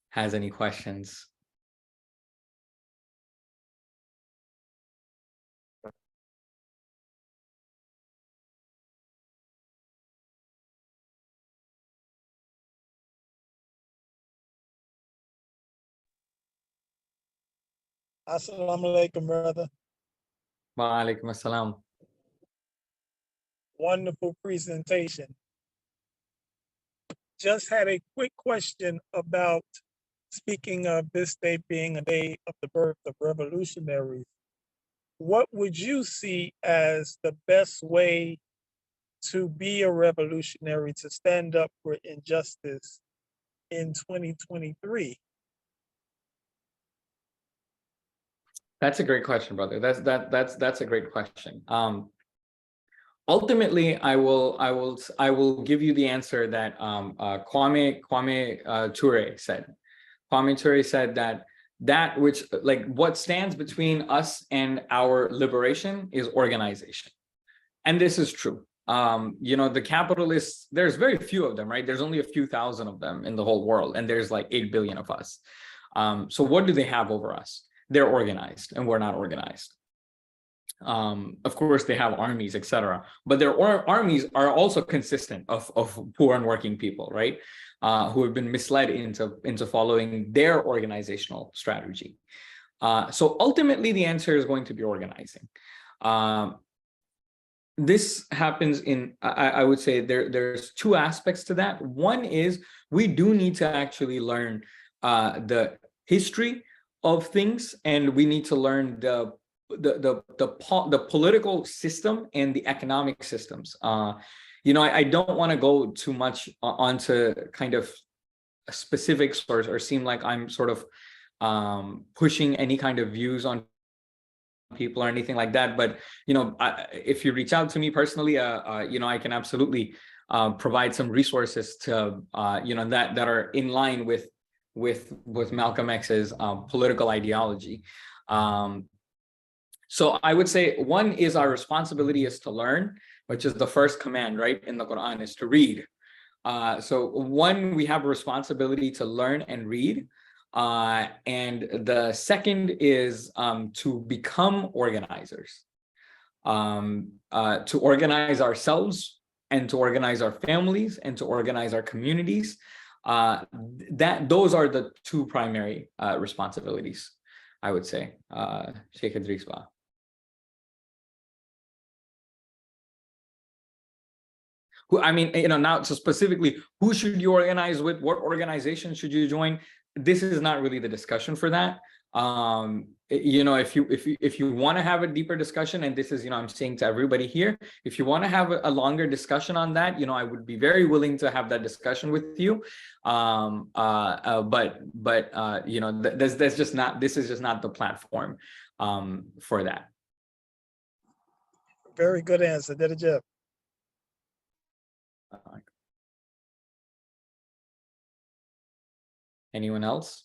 has any questions. Assalamu alaikum, brother. Wa alaikum assalam. Wonderful presentation. Just had a quick question about, speaking of this day being a day of the birth of revolutionaries, what would you see as the best way to be a revolutionary, to stand up for injustice in 2023? That's a great question, brother. That's a great question. Ultimately, I will give you the answer that Kwame Ture said. Kwame Ture said that which, like, what stands between us and our liberation is organization, and this is true. You know, the capitalists, there's very few of them, right? There's only a few thousand of them in the whole world, and there's like 8 billion of us. So what do they have over us? They're organized, and we're not organized. Of course, they have armies, etc. But their armies are also consistent of poor and working people, right? Who have been misled into following their organizational strategy. So ultimately, the answer is going to be organizing. This happens in, I would say there's two aspects to that. One is we do need to actually learn the history of things, and we need to learn the political system and the economic systems. You know, I don't want to go too much onto kind of specifics or seem like I'm sort of pushing any kind of views on people or anything like that. But, you know, if you reach out to me personally, you know, I can absolutely provide some resources to, you know, that are in line with Malcolm X's political ideology. So I would say one is our responsibility is to learn, which is the first command, right, in the Quran, is to read. So one, we have a responsibility to learn and read. And the second is to become organizers, to organize ourselves and to organize our families and to organize our communities. Those are the two primary responsibilities, I would say. Sheikh Idris Ba. I mean, you know, now, so specifically, who should you organize with? What organization should you join? This is not really the discussion for that. You know, if you want to have a deeper discussion, and this is, you know, I'm saying to everybody here, if you want to have a longer discussion on that, you know, I would be very willing to have that discussion with you. But you know, this is just not the platform for that. Very good answer, Derijef. Anyone else?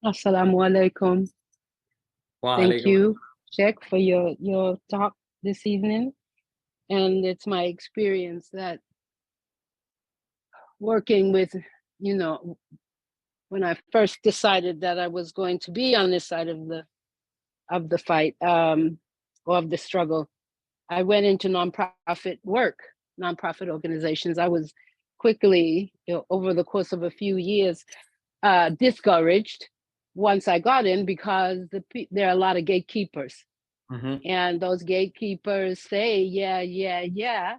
Assalamu alaikum. Wa Thank alaikum. you. Sheikh, for your talk this evening. And it's my experience that working with, you know, when I first decided that I was going to be on this side of the fight, or of the struggle, I went into nonprofit work, nonprofit organizations. I was quickly, over the course of a few years, discouraged once I got in, because there are a lot of gatekeepers. And those gatekeepers say, yeah,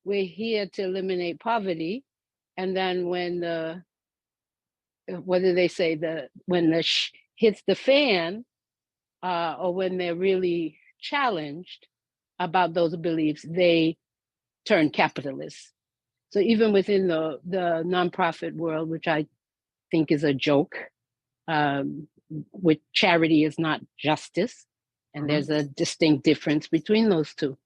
we're here to eliminate poverty. And then when what do they say? When the hits the fan, or when they're really challenged about those beliefs, they turn capitalist. So even within the nonprofit world, which I think is a joke, with charity is not justice, and there's a distinct difference between those two.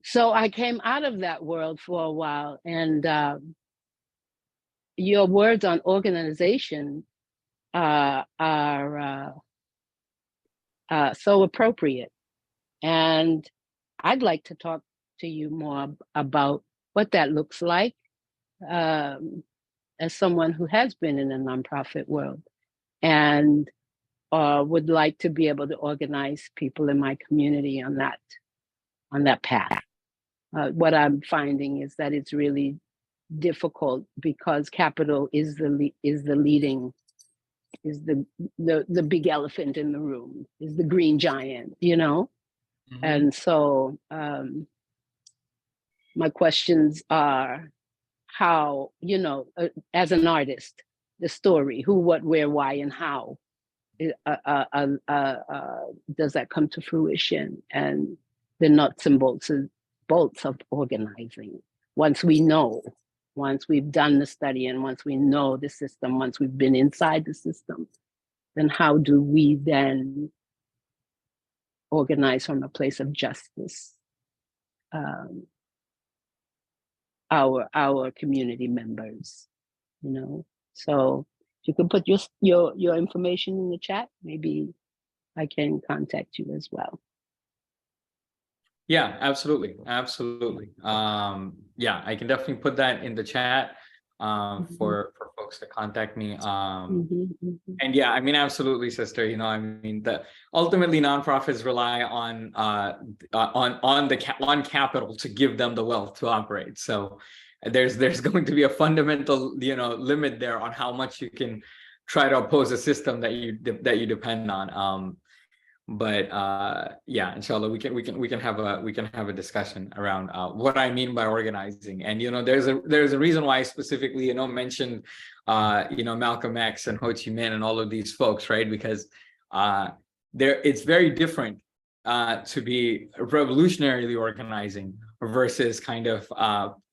So I came out of that world for a while, and your words on organization are so appropriate. And I'd like to talk to you more about what that looks like, as someone who has been in the nonprofit world, and would like to be able to organize people in my community on that path. What I'm finding is that it's really difficult, because capital is the big elephant in the room, is the green giant, you know. And so my questions are, how, you know, as an artist, the story, who, what, where, why, and how does that come to fruition, and the nuts and bolts of organizing. Once we've done the study, and once we know the system, once we've been inside the system, then how do we then organize from a place of justice, our community members, you know? So if you could put your information in the chat, maybe I can contact you as well. Yeah, absolutely. Yeah, I can definitely put that in the chat for folks to contact me. And yeah, I mean, absolutely, sister. You know, I mean, ultimately nonprofits rely on capital to give them the wealth to operate. So there's going to be a fundamental, you know, limit there on how much you can try to oppose a system that you depend on. But yeah, inshallah, we can have a discussion around what I mean by organizing. And you know, there's a reason why I specifically, you know, mentioned you know, Malcolm X and Ho Chi Minh and all of these folks, right? Because it's very different to be revolutionarily organizing versus kind of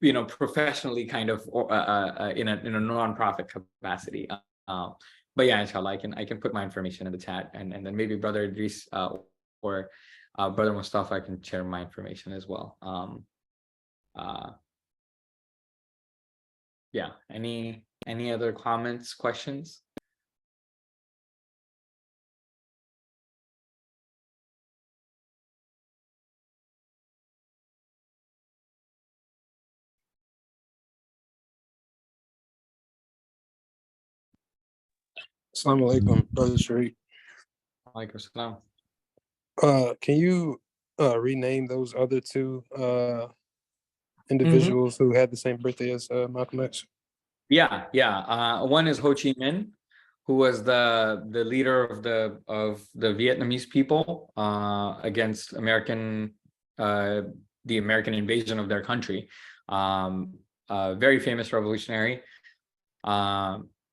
you know, professionally kind of in a nonprofit capacity. But yeah, inshallah, I can put my information in the chat, and then maybe Brother Idris or Brother Mustafa, I can share my information as well. Yeah, any other comments, questions? Assalamu alaikum, Brother Shariq. Alaikum salam. Can you rename those other two individuals who had the same birthday as Malcolm X? Yeah. One is Ho Chi Minh, who was the leader of the Vietnamese people against the American invasion of their country. Very famous revolutionary.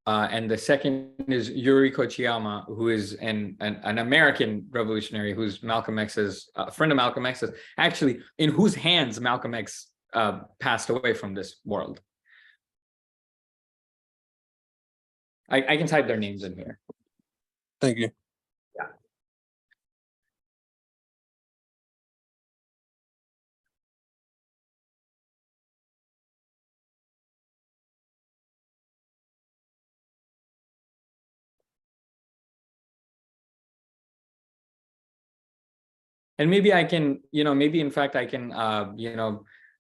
And the second is Yuri Kochiyama, who is an American revolutionary, who's Malcolm X's friend of Malcolm X's, actually, in whose hands Malcolm X passed away from this world. I can type their names in here. Thank you. And maybe I can, maybe in fact I can,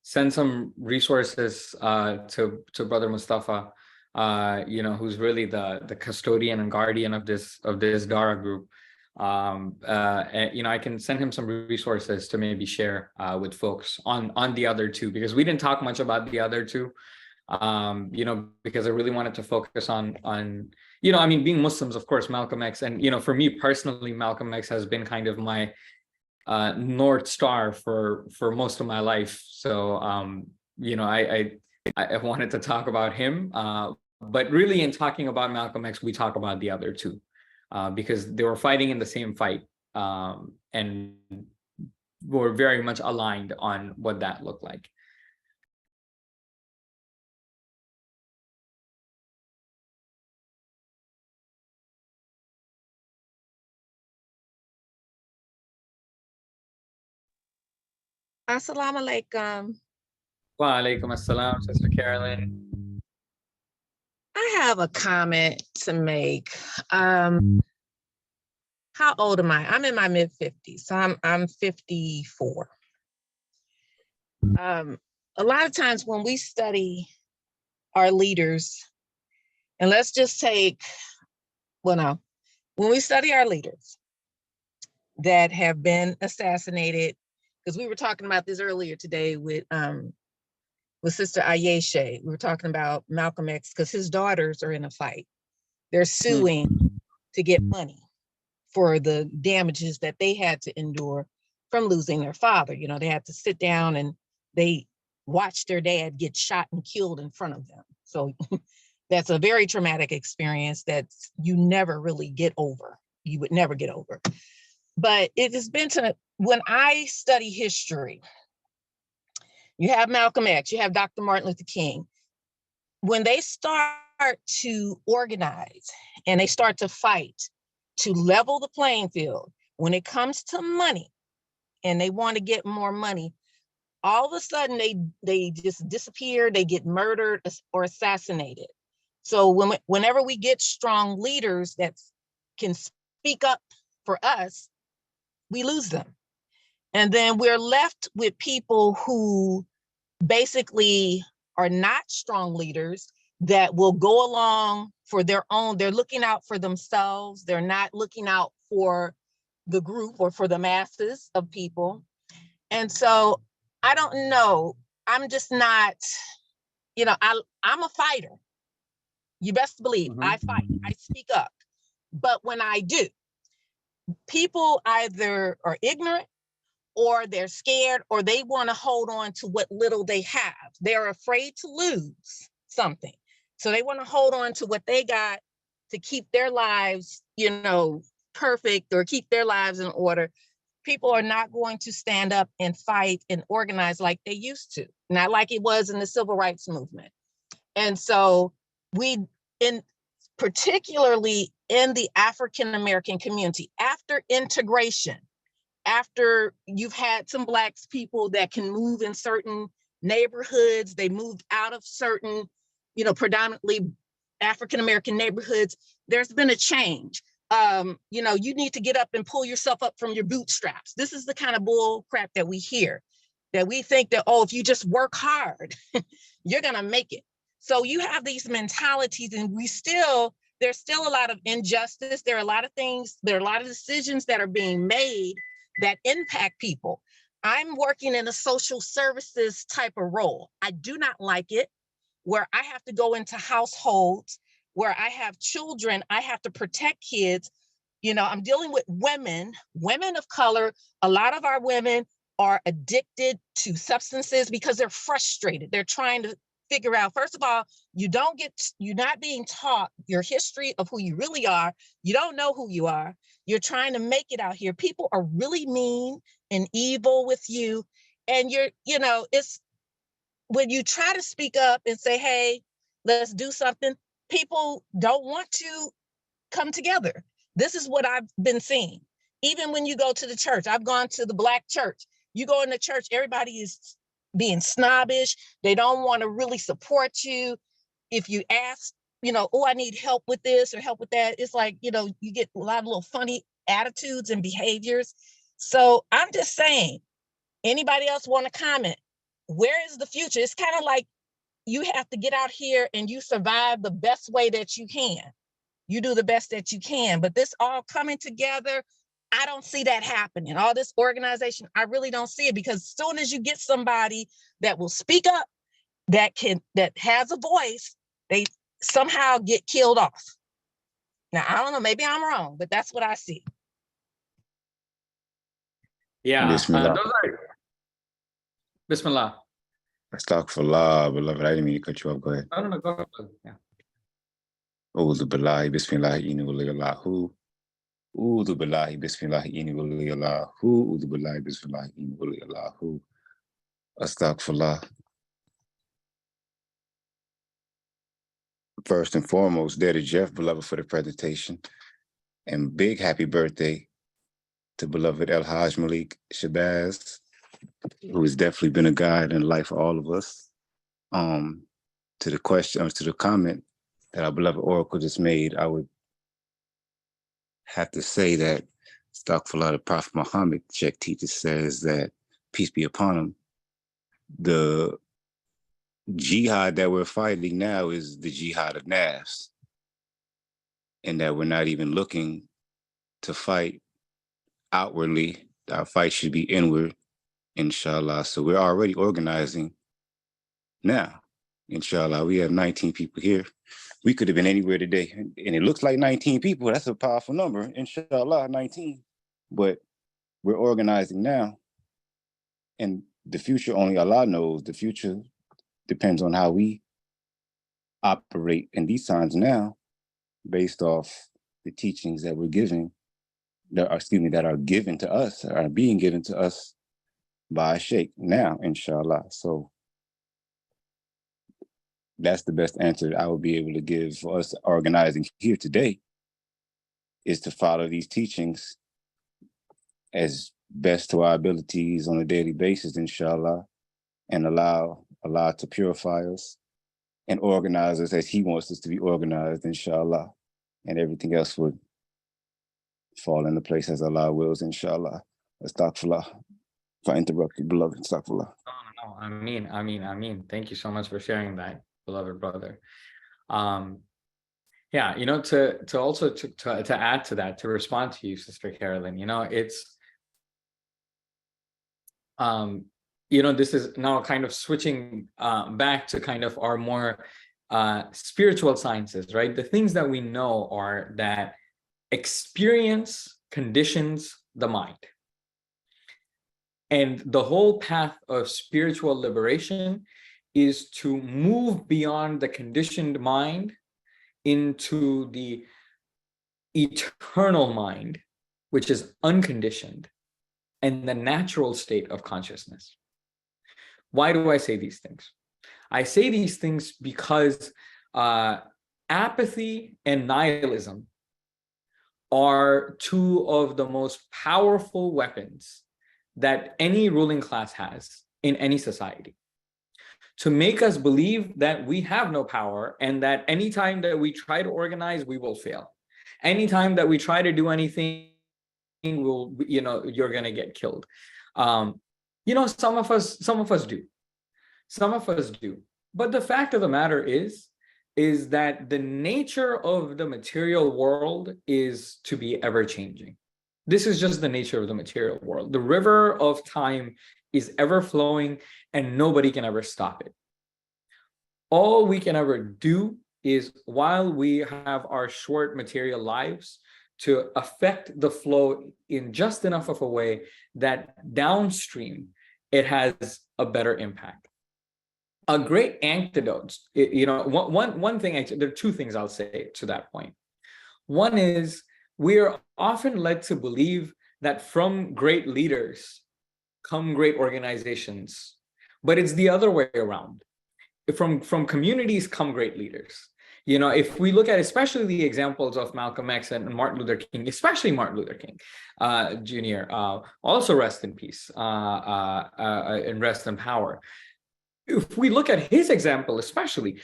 send some resources to Brother Mustafa, who's really the custodian and guardian of this Darrah group. And, I can send him some resources to maybe share with folks on the other two, because we didn't talk much about the other two, because I really wanted to focus on being Muslims, of course, Malcolm X, and for me personally, Malcolm X has been kind of my North Star for most of my life. So I wanted to talk about him, but really in talking about Malcolm X, we talk about the other two, because they were fighting in the same fight, and were very much aligned on what that looked like. Assalamu alaikum. Wa alaikum assalam, Sister Carolyn. I have a comment to make. How old am I? I'm in my mid-50s, so I'm 54. A lot of times when we study our leaders, and let's just take, when we study our leaders that have been assassinated, because we were talking about this earlier today with Sister Ayeshe. We were talking about Malcolm X because his daughters are in a fight. They're suing to get money for the damages that they had to endure from losing their father. They had to sit down and they watched their dad get shot and killed in front of them. So that's a very traumatic experience that you never really get over. You would never get over. But it has been when I study history, you have Malcolm X, you have Dr. Martin Luther King. When they start to organize and they start to fight to level the playing field, when it comes to money and they want to get more money, all of a sudden they just disappear, they get murdered or assassinated. So whenever we get strong leaders that can speak up for us, we lose them. And then we're left with people who basically are not strong leaders that will go along for their own. They're looking out for themselves. They're not looking out for the group or for the masses of people. And so I don't know. I'm just not, I'm a fighter. You best believe I fight. I speak up. But when I do, people either are ignorant or they're scared or they want to hold on to what little they have. They're afraid to lose something. So they want to hold on to what they got to keep their lives, perfect or keep their lives in order. People are not going to stand up and fight and organize like they used to, not like it was in the civil rights movement. And so particularly in the African-American community, after integration, after you've had some Black people that can move in certain neighborhoods, they moved out of certain, predominantly African-American neighborhoods, there's been a change. You need to get up and pull yourself up from your bootstraps. This is the kind of bull crap that we hear, that we think that, if you just work hard, you're gonna make it. So you have these mentalities and there's still a lot of injustice. There are a lot of things, there are a lot of decisions that are being made that impact people. I'm working in a social services type of role. I do not like it, where I have to go into households where I have children, I have to protect kids. I'm dealing with women of color. A lot of our women are addicted to substances because they're frustrated. They're trying to figure out, first of all, you're not being taught your history of who you really are. You don't know who you are. You're trying to make it out here. People are really mean and evil with you. And it's when you try to speak up and say, hey, let's do something, people don't want to come together. This is what I've been seeing. Even when you go to the church, I've gone to the Black church. You go in the church, everybody is being snobbish. They don't want to really support you. If you ask, I need help with this or help with that, it's like, you get a lot of little funny attitudes and behaviors. So I'm just saying, anybody else want to comment? Where is the future? It's kind of like you have to get out here and you survive the best way that you can. You do the best that you can, but this all coming together, I don't see that happening. All this organization, I really don't see it, because as soon as you get somebody that will speak up, that has a voice, they somehow get killed off. Now, I don't know, maybe I'm wrong, but that's what I see. Yeah, Bismillah. Bismillah. Astagfirillah, beloved. I didn't mean to cut you off. Go ahead. No, go ahead. Yeah. A'udhu billahi, bismillah, inni waliyallahu. A'udhu billahi, bismillah, inni waliyallahu. A'udhu billahi, bismillah, inni waliyallahu. Astagfirullah. First and foremost, Derijef, beloved, for the presentation. And big happy birthday to Beloved El-Hajj Malik Shabazz, who has definitely been a guide in life for all of us. To the question, to the comment that our beloved Oracle just made, I would have to say that Astagfirullah, the Prophet Muhammad, Sheikh teacher, says that, peace be upon him, the jihad that we're fighting now is the jihad of nafs, and that we're not even looking to fight outwardly. Our fight should be inward, inshallah. So we're already organizing now, inshallah. We have 19 people here. We could have been anywhere today, and it looks like 19 people. That's a powerful number, inshallah, 19. But we're organizing now, and the future only Allah knows. The future depends on how we operate in these times now, based off the teachings that we're giving, that are given to us, are being given to us by Shaykh now, inshallah. So that's the best answer I would be able to give for us organizing here today, is to follow these teachings as best to our abilities on a daily basis, inshallah, and allow Allah to purify us and organize us as He wants us to be organized, inshallah. And everything else would fall into place as Allah wills, inshallah. Astaghfirullah. If I interrupt you, beloved, astaghfirullah. No, I mean. Thank you so much for sharing that, beloved brother. Yeah, to also add to that, to respond to you, Sister Carolyn, it's this is now kind of switching back to kind of our more spiritual sciences, right? The things that we know are that experience conditions the mind. And the whole path of spiritual liberation is to move beyond the conditioned mind into the eternal mind, which is unconditioned, and the natural state of consciousness. Why do I say these things? I say these things because apathy and nihilism are two of the most powerful weapons that any ruling class has in any society, to make us believe that we have no power, and that anytime that we try to organize, we will fail. Anytime that we try to do anything, you're going to get killed. Some of us do. But the fact of the matter is that the nature of the material world is to be ever changing. This is just the nature of the material world. The river of time is ever flowing, and nobody can ever stop it. All we can ever do is, while we have our short material lives, to affect the flow in just enough of a way that downstream it has a better impact. A great antidote, one thing, there are two things I'll say to that point. One is, we are often led to believe that from great leaders come great organizations, but it's the other way around. From communities come great leaders. If we look at especially the examples of Malcolm X and Martin Luther King, especially Martin Luther King Jr., also rest in peace and rest in power. If we look at his example, especially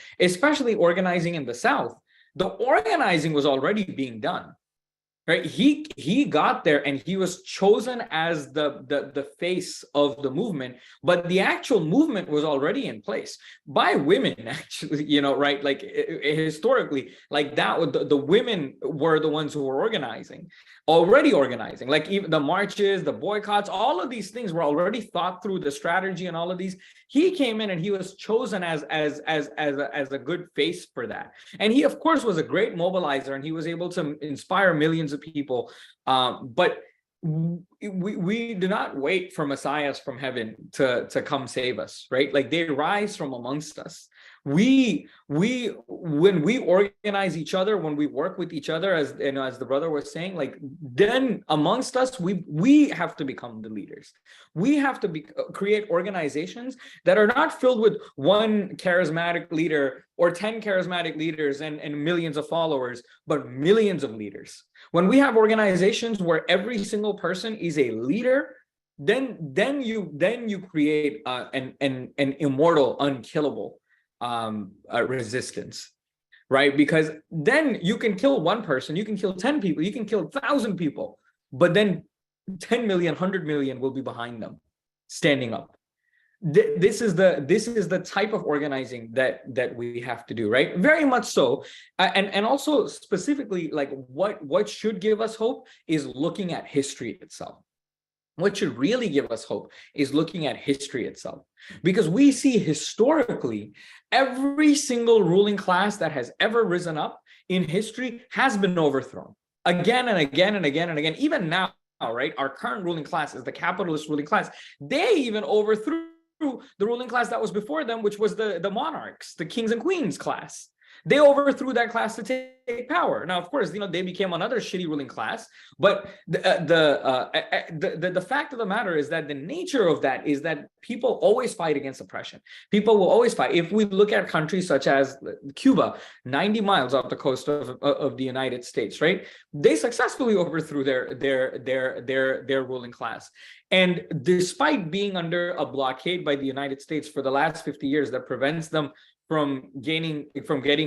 organizing in the South, the organizing was already being done. right? He got there and he was chosen as the face of the movement, but the actual movement was already in place by women, actually, you know, right? Like historically, like that, the women were the ones who were already organizing, like even the marches, the boycotts, all of these things were already thought through, the strategy and all of these. He came in and he was chosen as a good face for that. And he, of course, was a great mobilizer, and he was able to inspire millions of people. But we do not wait for messiahs from heaven to come save us, right? Like they rise from amongst us. When we organize each other, when we work with each other, as you know, as the brother was saying, like then amongst us, we have to become the leaders. We have to create organizations that are not filled with one charismatic leader or 10 charismatic leaders and millions of followers, but millions of leaders. When we have organizations where every single person is a leader, then you create an immortal, unkillable resistance, right? Because then you can kill one person, you can kill 10 people, you can kill 1,000 people, but then 10 million, 100 million will be behind them, standing up. This is the type of organizing that we have to do, right? Very much so. And also specifically, like what should give us hope is looking at history itself. What should really give us hope is looking at history itself, because we see historically every single ruling class that has ever risen up in history has been overthrown again and again and again and again. Even now, right? Our current ruling class is the capitalist ruling class. They even overthrew the ruling class that was before them, which was the monarchs, the kings and queens class. They overthrew that class to take power. Now, of course, you know, they became another shitty ruling class. But the fact of the matter is that the nature of that is that people always fight against oppression. People will always fight. If we look at countries such as Cuba, 90 miles off the coast of the United States, right? They successfully overthrew their ruling class. And despite being under a blockade by the United States for the last 50 years that prevents them from getting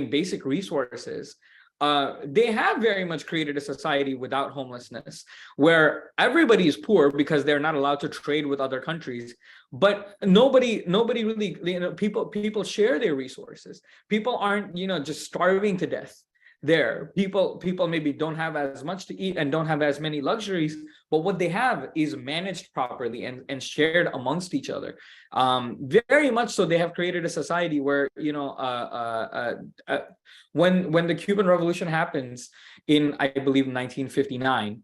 basic resources, they have very much created a society without homelessness, where everybody is poor because they're not allowed to trade with other countries. But nobody really, you know, people share their resources. People aren't, you know, just starving to death there. People maybe don't have as much to eat and don't have as many luxuries, but what they have is managed properly and shared amongst each other. Very much so, they have created a society where, you know, when the Cuban Revolution happens in, I believe, 1959,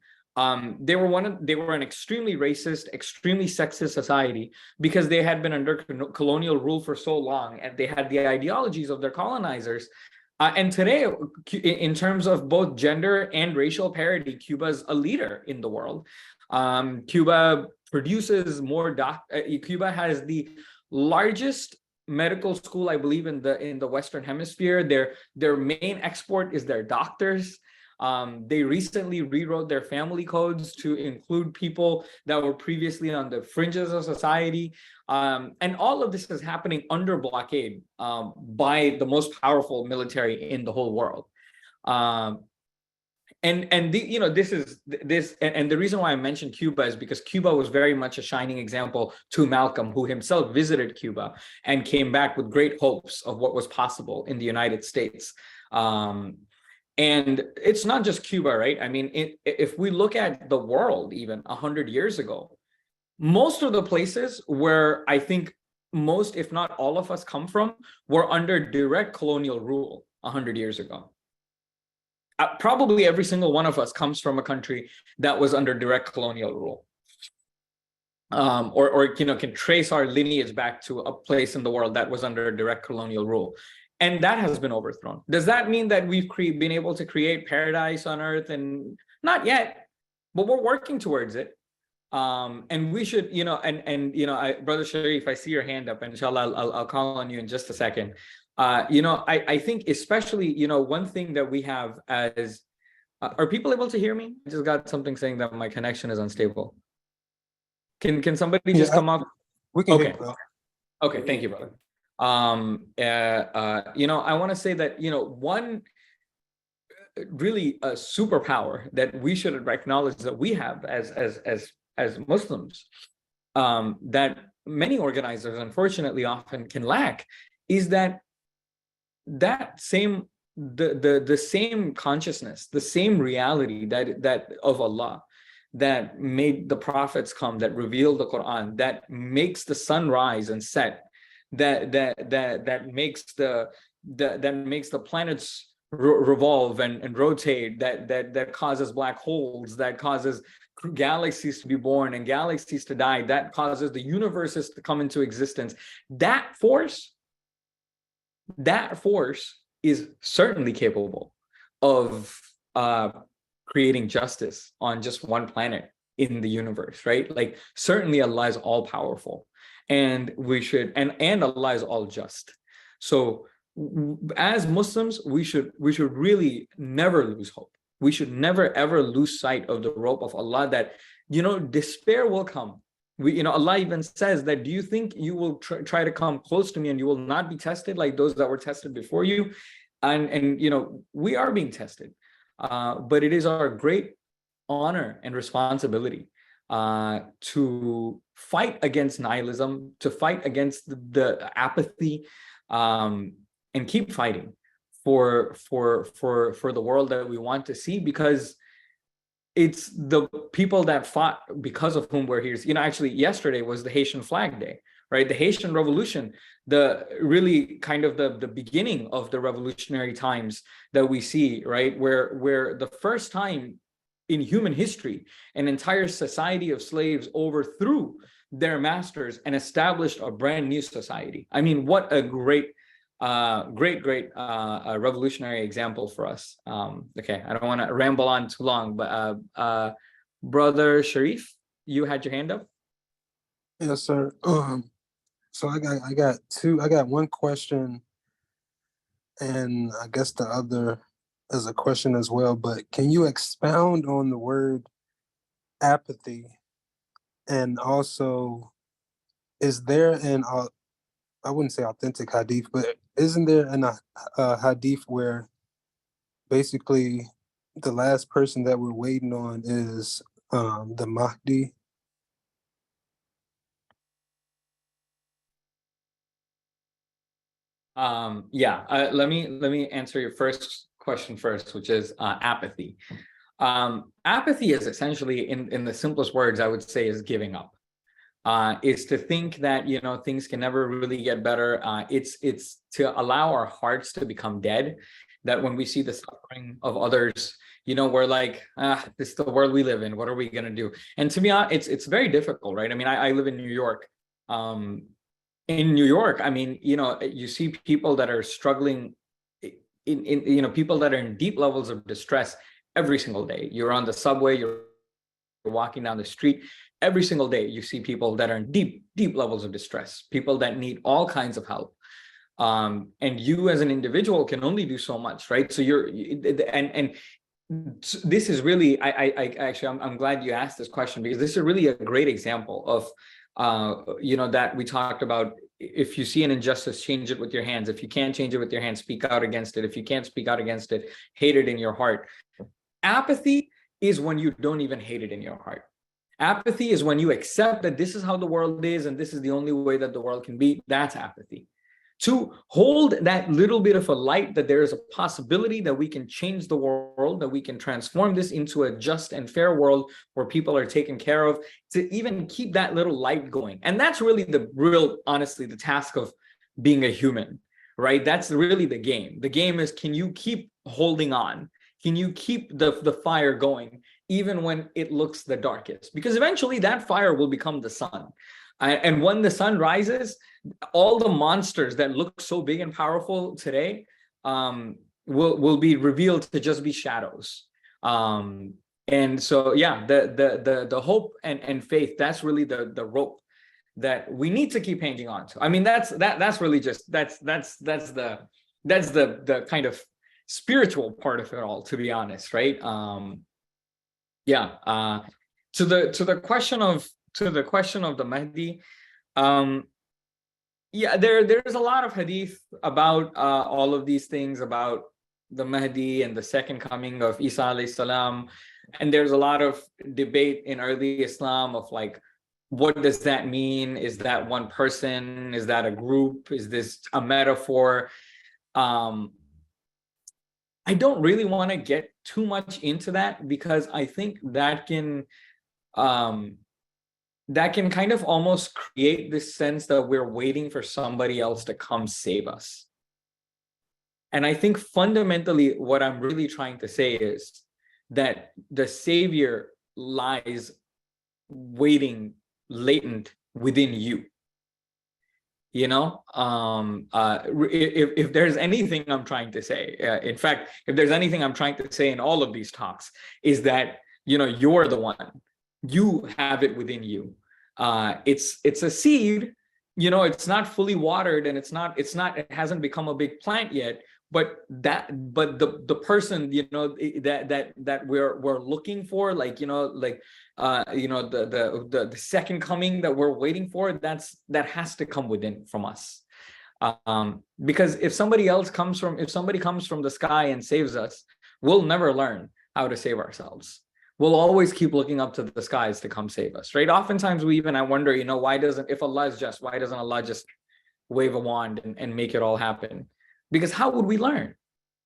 they were an extremely racist, extremely sexist society, because they had been under colonial rule for so long, and they had the ideologies of their colonizers. And today, in terms of both gender and racial parity, Cuba's a leader in the world. Cuba produces more Cuba has the largest medical school, I believe, in the Western Hemisphere. Their main export is their doctors. They recently rewrote their family codes to include people that were previously on the fringes of society. And all of this is happening under blockade by the most powerful military in the whole world. And the reason why I mentioned Cuba is because Cuba was very much a shining example to Malcolm, who himself visited Cuba and came back with great hopes of what was possible in the United States. And it's not just Cuba, right? I mean, if we look at the world even 100 years ago, most of the places where I think most, if not all of us come from, were under direct colonial rule 100 years ago. Probably every single one of us comes from a country that was under direct colonial rule. Or you know, can trace our lineage back to a place in the world that was under direct colonial rule. And that has been overthrown. Does that mean that we've been able to create paradise on earth? And not yet, but we're working towards it. And we should, you know, Brother Sharif, I see your hand up, and inshallah, I'll call on you in just a second. You know, I think especially, you know, one thing that we have as, are people able to hear me? I just got something saying that my connection is unstable. Can somebody just come up? We can Okay. hear you. Okay, thank you, brother. You know, I want to say that, you know, really a superpower that we should acknowledge that we have as Muslims, that many organizers unfortunately often can lack, is that same the same consciousness, the same reality that of Allah, that made the prophets come, that revealed the Quran, that makes the sun rise and set, that makes the planets revolve and rotate, that causes black holes, that causes galaxies to be born and galaxies to die, that causes the universes to come into existence. That force is certainly capable of creating justice on just one planet in the universe, right? Like, certainly Allah is all powerful, and we should, and Allah is all just. So as Muslims, we should really never lose hope. We should never ever lose sight of the rope of Allah, that, you know, despair will come. Allah even says that, do you think you will try to come close to me and you will not be tested like those that were tested before you? And you know, we are being tested, but it is our great honor and responsibility to fight against nihilism, to fight against the apathy, and keep fighting for the world that we want to see, because it's the people that fought because of whom we're here. You know, actually yesterday was the Haitian Flag Day, right? The Haitian Revolution, the really kind of the beginning of the revolutionary times that we see, right? Where the first time in human history, an entire society of slaves overthrew their masters and established a brand new society. I mean, what a great revolutionary example for us. Okay, I don't want to ramble on too long, but Brother Sharif, you had your hand up. Yes, sir. So I got one question, and I guess the other is a question as well. But can you expound on the word apathy, and also, is there an I wouldn't say authentic hadith, but isn't there a hadith where basically the last person that we're waiting on is the Mahdi? Let me answer your first question first, which is apathy. Apathy is essentially, in the simplest words, I would say, is giving up. Is to think that, you know, things can never really get better. It's to allow our hearts to become dead, that when we see the suffering of others, you know, we're like, this is the world we live in. What are we gonna do? And to be honest, it's very difficult, right? I mean, I live in New York. In New York, I mean, you know, you see people that are struggling, you know, people that are in deep levels of distress every single day. You're on the subway, you're walking down the street. Every single day, you see people that are in deep levels of distress, people that need all kinds of help. And you as an individual can only do so much, right? So this is really, I'm glad you asked this question, because this is really a great example of, you know, that we talked about. If you see an injustice, change it with your hands. If you can't change it with your hands, speak out against it. If you can't speak out against it, hate it in your heart. Apathy is when you don't even hate it in your heart. Apathy is when you accept that this is how the world is and this is the only way that the world can be. That's apathy. To hold that little bit of a light that there is a possibility that we can change the world, that we can transform this into a just and fair world where people are taken care of, to even keep that little light going. And that's really honestly, the task of being a human, right? That's really the game. The game is, can you keep holding on? Can you keep the fire going even when it looks the darkest? Because eventually that fire will become the sun. And when the sun rises, all the monsters that look so big and powerful today will be revealed to just be shadows. And so, yeah, the hope and faith, that's really the rope that we need to keep hanging on to. I mean, that's really just that's the kind of spiritual part of it all, to be honest, right? To the question of the Mahdi, there's a lot of hadith about all of these things, about the Mahdi and the second coming of Isa alayhi salam. And there's a lot of debate in early Islam of like, what does that mean? Is that one person? Is that a group? Is this a metaphor? I don't really want to get too much into that, because I think that can kind of almost create this sense that we're waiting for somebody else to come save us. And I think fundamentally what I'm really trying to say is that the savior lies waiting latent within you. You know, if there's anything I'm trying to say, in fact, if there's anything I'm trying to say in all of these talks, is that, you know, you're the one, you have it within you. It's a seed, you know, it's not fully watered, and it hasn't become a big plant yet, but the person, you know, that we're looking for, like, you know, like, you know, the second coming that we're waiting for, that has to come within from us. Because if somebody comes from the sky and saves us, we'll never learn how to save ourselves. We'll always keep looking up to the skies to come save us, right? Oftentimes I wonder, you know, if Allah is just, why doesn't Allah just wave a wand and make it all happen? Because how would we learn?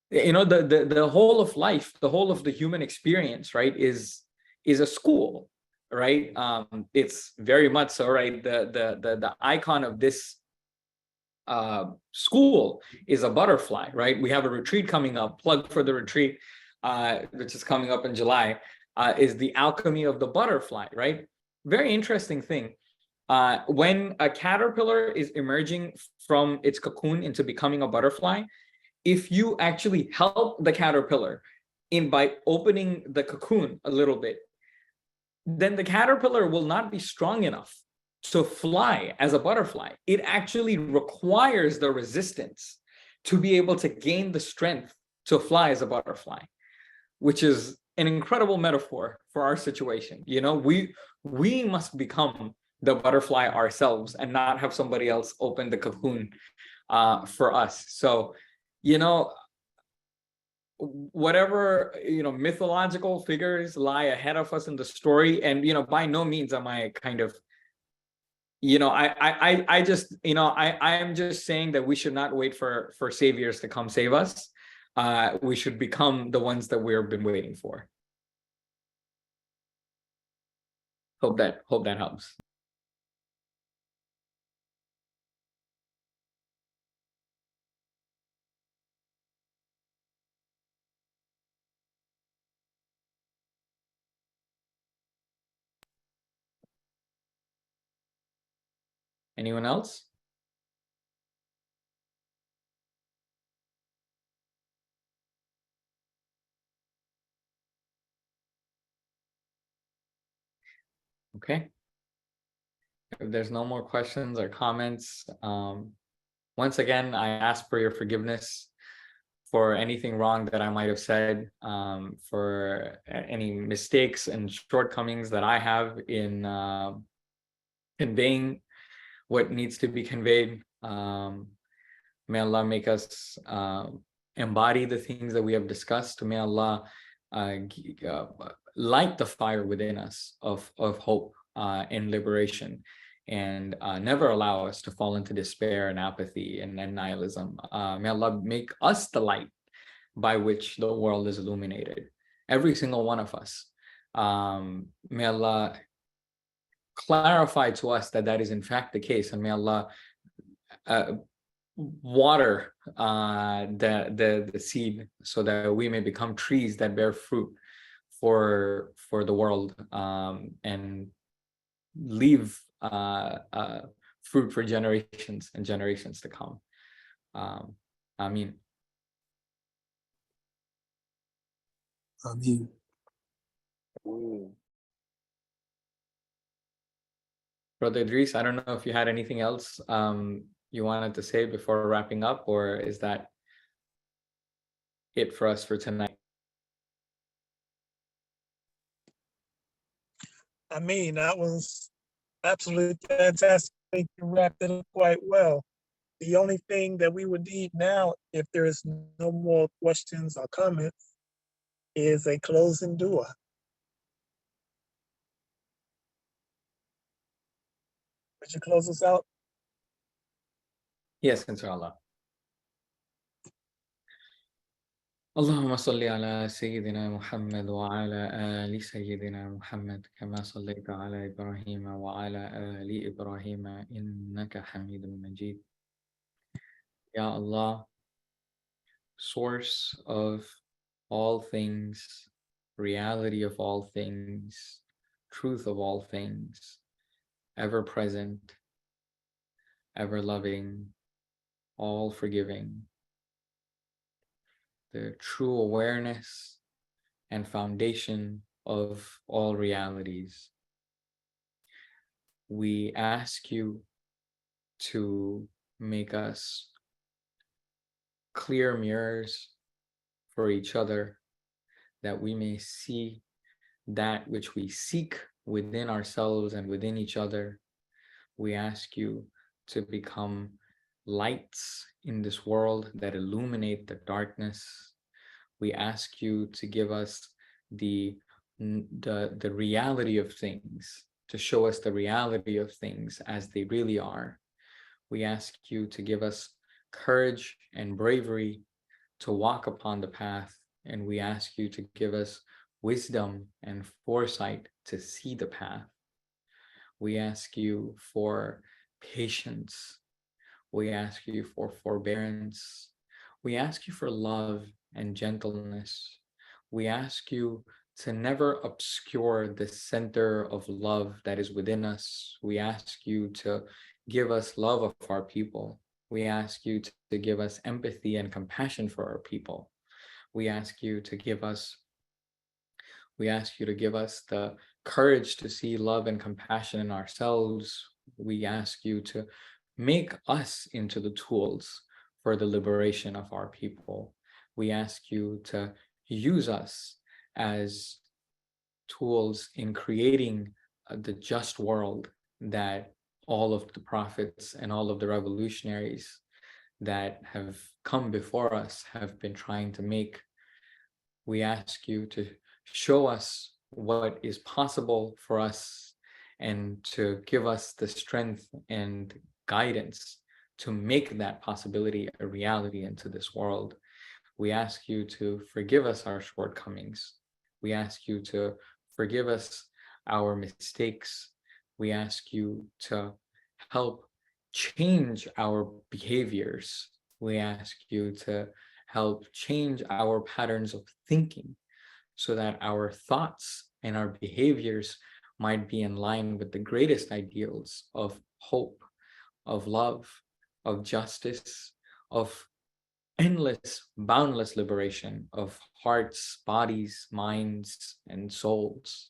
You know, the whole of life, the whole of the human experience, right, is a school, right? It's very much so, right? The icon of this school is a butterfly, right? We have a retreat coming up. Plug for the retreat, which is coming up in July, is the alchemy of the butterfly, right? Very interesting thing. When a caterpillar is emerging from its cocoon into becoming a butterfly, if you actually help the caterpillar by opening the cocoon a little bit, then the caterpillar will not be strong enough to fly as a butterfly. It actually requires the resistance to be able to gain the strength to fly as a butterfly, which is an incredible metaphor for our situation. You know, we must become the butterfly ourselves and not have somebody else open the cocoon for us. So, you know, whatever, you know, mythological figures lie ahead of us in the story, and, you know, by no means am I kind of, you know, I just, you know, I am just saying that we should not wait for saviors to come save us. We should become the ones that we've been waiting for. Hope that helps. Anyone else? Okay. If there's no more questions or comments, once again, I ask for your forgiveness for anything wrong that I might have said, for any mistakes and shortcomings that I have in conveying what needs to be conveyed. May Allah make us embody the things that we have discussed. May Allah light the fire within us of hope and liberation, and never allow us to fall into despair and apathy and nihilism. May Allah make us the light by which the world is illuminated, every single one of us. May Allah clarify to us that is in fact the case, and may Allah water the seed so that we may become trees that bear fruit for the world, and leave fruit for generations and generations to come. Ameen. Ameen. Brother Idris, I don't know if you had anything else you wanted to say before wrapping up, or is that it for us for tonight? I mean, that was absolutely fantastic. I think you wrapped it up quite well. The only thing that we would need now, if there is no more questions or comments, is a closing dua. Would you close us out? Yes, inshallah. اللهم صل على سيدنا محمد وعلى آل سيدنا محمد كما صليت على إبراهيم وعلى آل إبراهيم إنك حميد مجيد. Ya Allah, source of all things, reality of all things, truth of all things, ever present, ever loving, all forgiving, the true awareness and foundation of all realities. We ask you to make us clear mirrors for each other, that we may see that which we seek within ourselves and within each other. We ask you to become lights in this world that illuminate the darkness. We ask you to give us the reality of things, to show us the reality of things as they really are. We ask you to give us courage and bravery to walk upon the path, and we ask you to give us wisdom and foresight to see the path. We ask you for patience. We ask you for forbearance. We ask you for love and gentleness. We ask you to never obscure the center of love that is within us. We ask you to give us love of our people. We ask you to give us empathy and compassion for our people. We ask you to give us the courage to see love and compassion in ourselves. We ask you to make us into the tools for the liberation of our people. We ask you to use us as tools in creating the just world that all of the prophets and all of the revolutionaries that have come before us have been trying to make. We ask you to show us what is possible for us and to give us the strength and guidance to make that possibility a reality into this world. We ask you to forgive us our shortcomings. We ask you to forgive us our mistakes. We ask you to help change our behaviors. We ask you to help change our patterns of thinking so that our thoughts and our behaviors might be in line with the greatest ideals of hope, of love, of justice, of endless, boundless liberation of hearts, bodies, minds, and souls.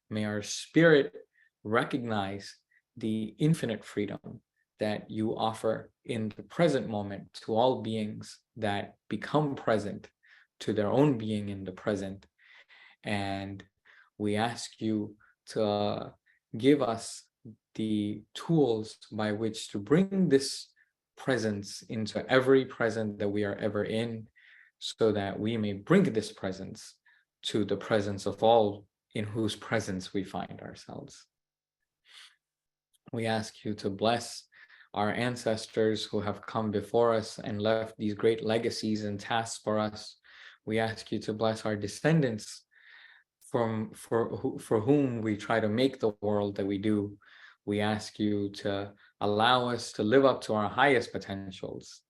May our spirit recognize the infinite freedom that you offer in the present moment to all beings that become present to their own being in the present. And we ask you to give us the tools by which to bring this presence into every present that we are ever in, so that we may bring this presence to the presence of all in whose presence we find ourselves. We ask you to bless our ancestors who have come before us and left these great legacies and tasks for us. We ask you to bless our descendants for whom we try to make the world that we do. We ask you to allow us to live up to our highest potentials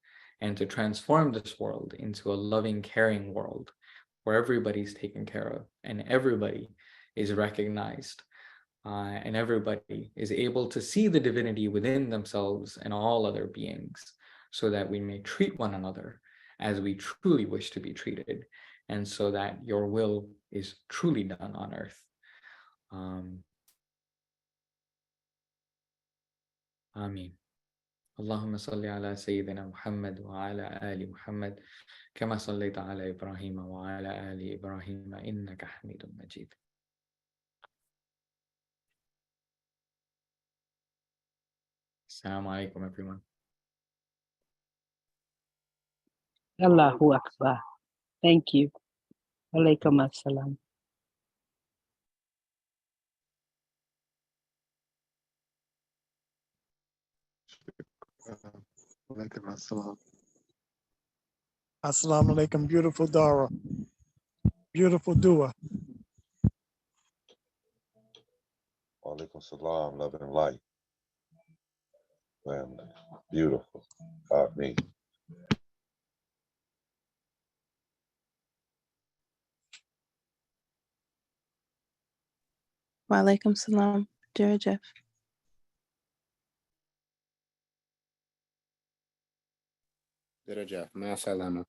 and to transform this world into a loving, caring world where everybody's taken care of and everybody is recognized and everybody is able to see the divinity within themselves and all other beings, so that we may treat one another as we truly wish to be treated, and so that your will is truly done on earth. Ameen. اللهم صل على سيدنا محمد وعلى آل محمد كما صليت على إبراهيم وعلى آل إبراهيم إنك حميد مجيد. Assalamu alaikum, everyone. Allahu Akbar. Thank you. Alaikum assalam. Walaikum assalam. Assalamu alaikum, beautiful Darrah. Beautiful dua. Walaikum salam, love and light. Family, beautiful. Me. Walaikum salam, Derijef. Derijef, ma salama.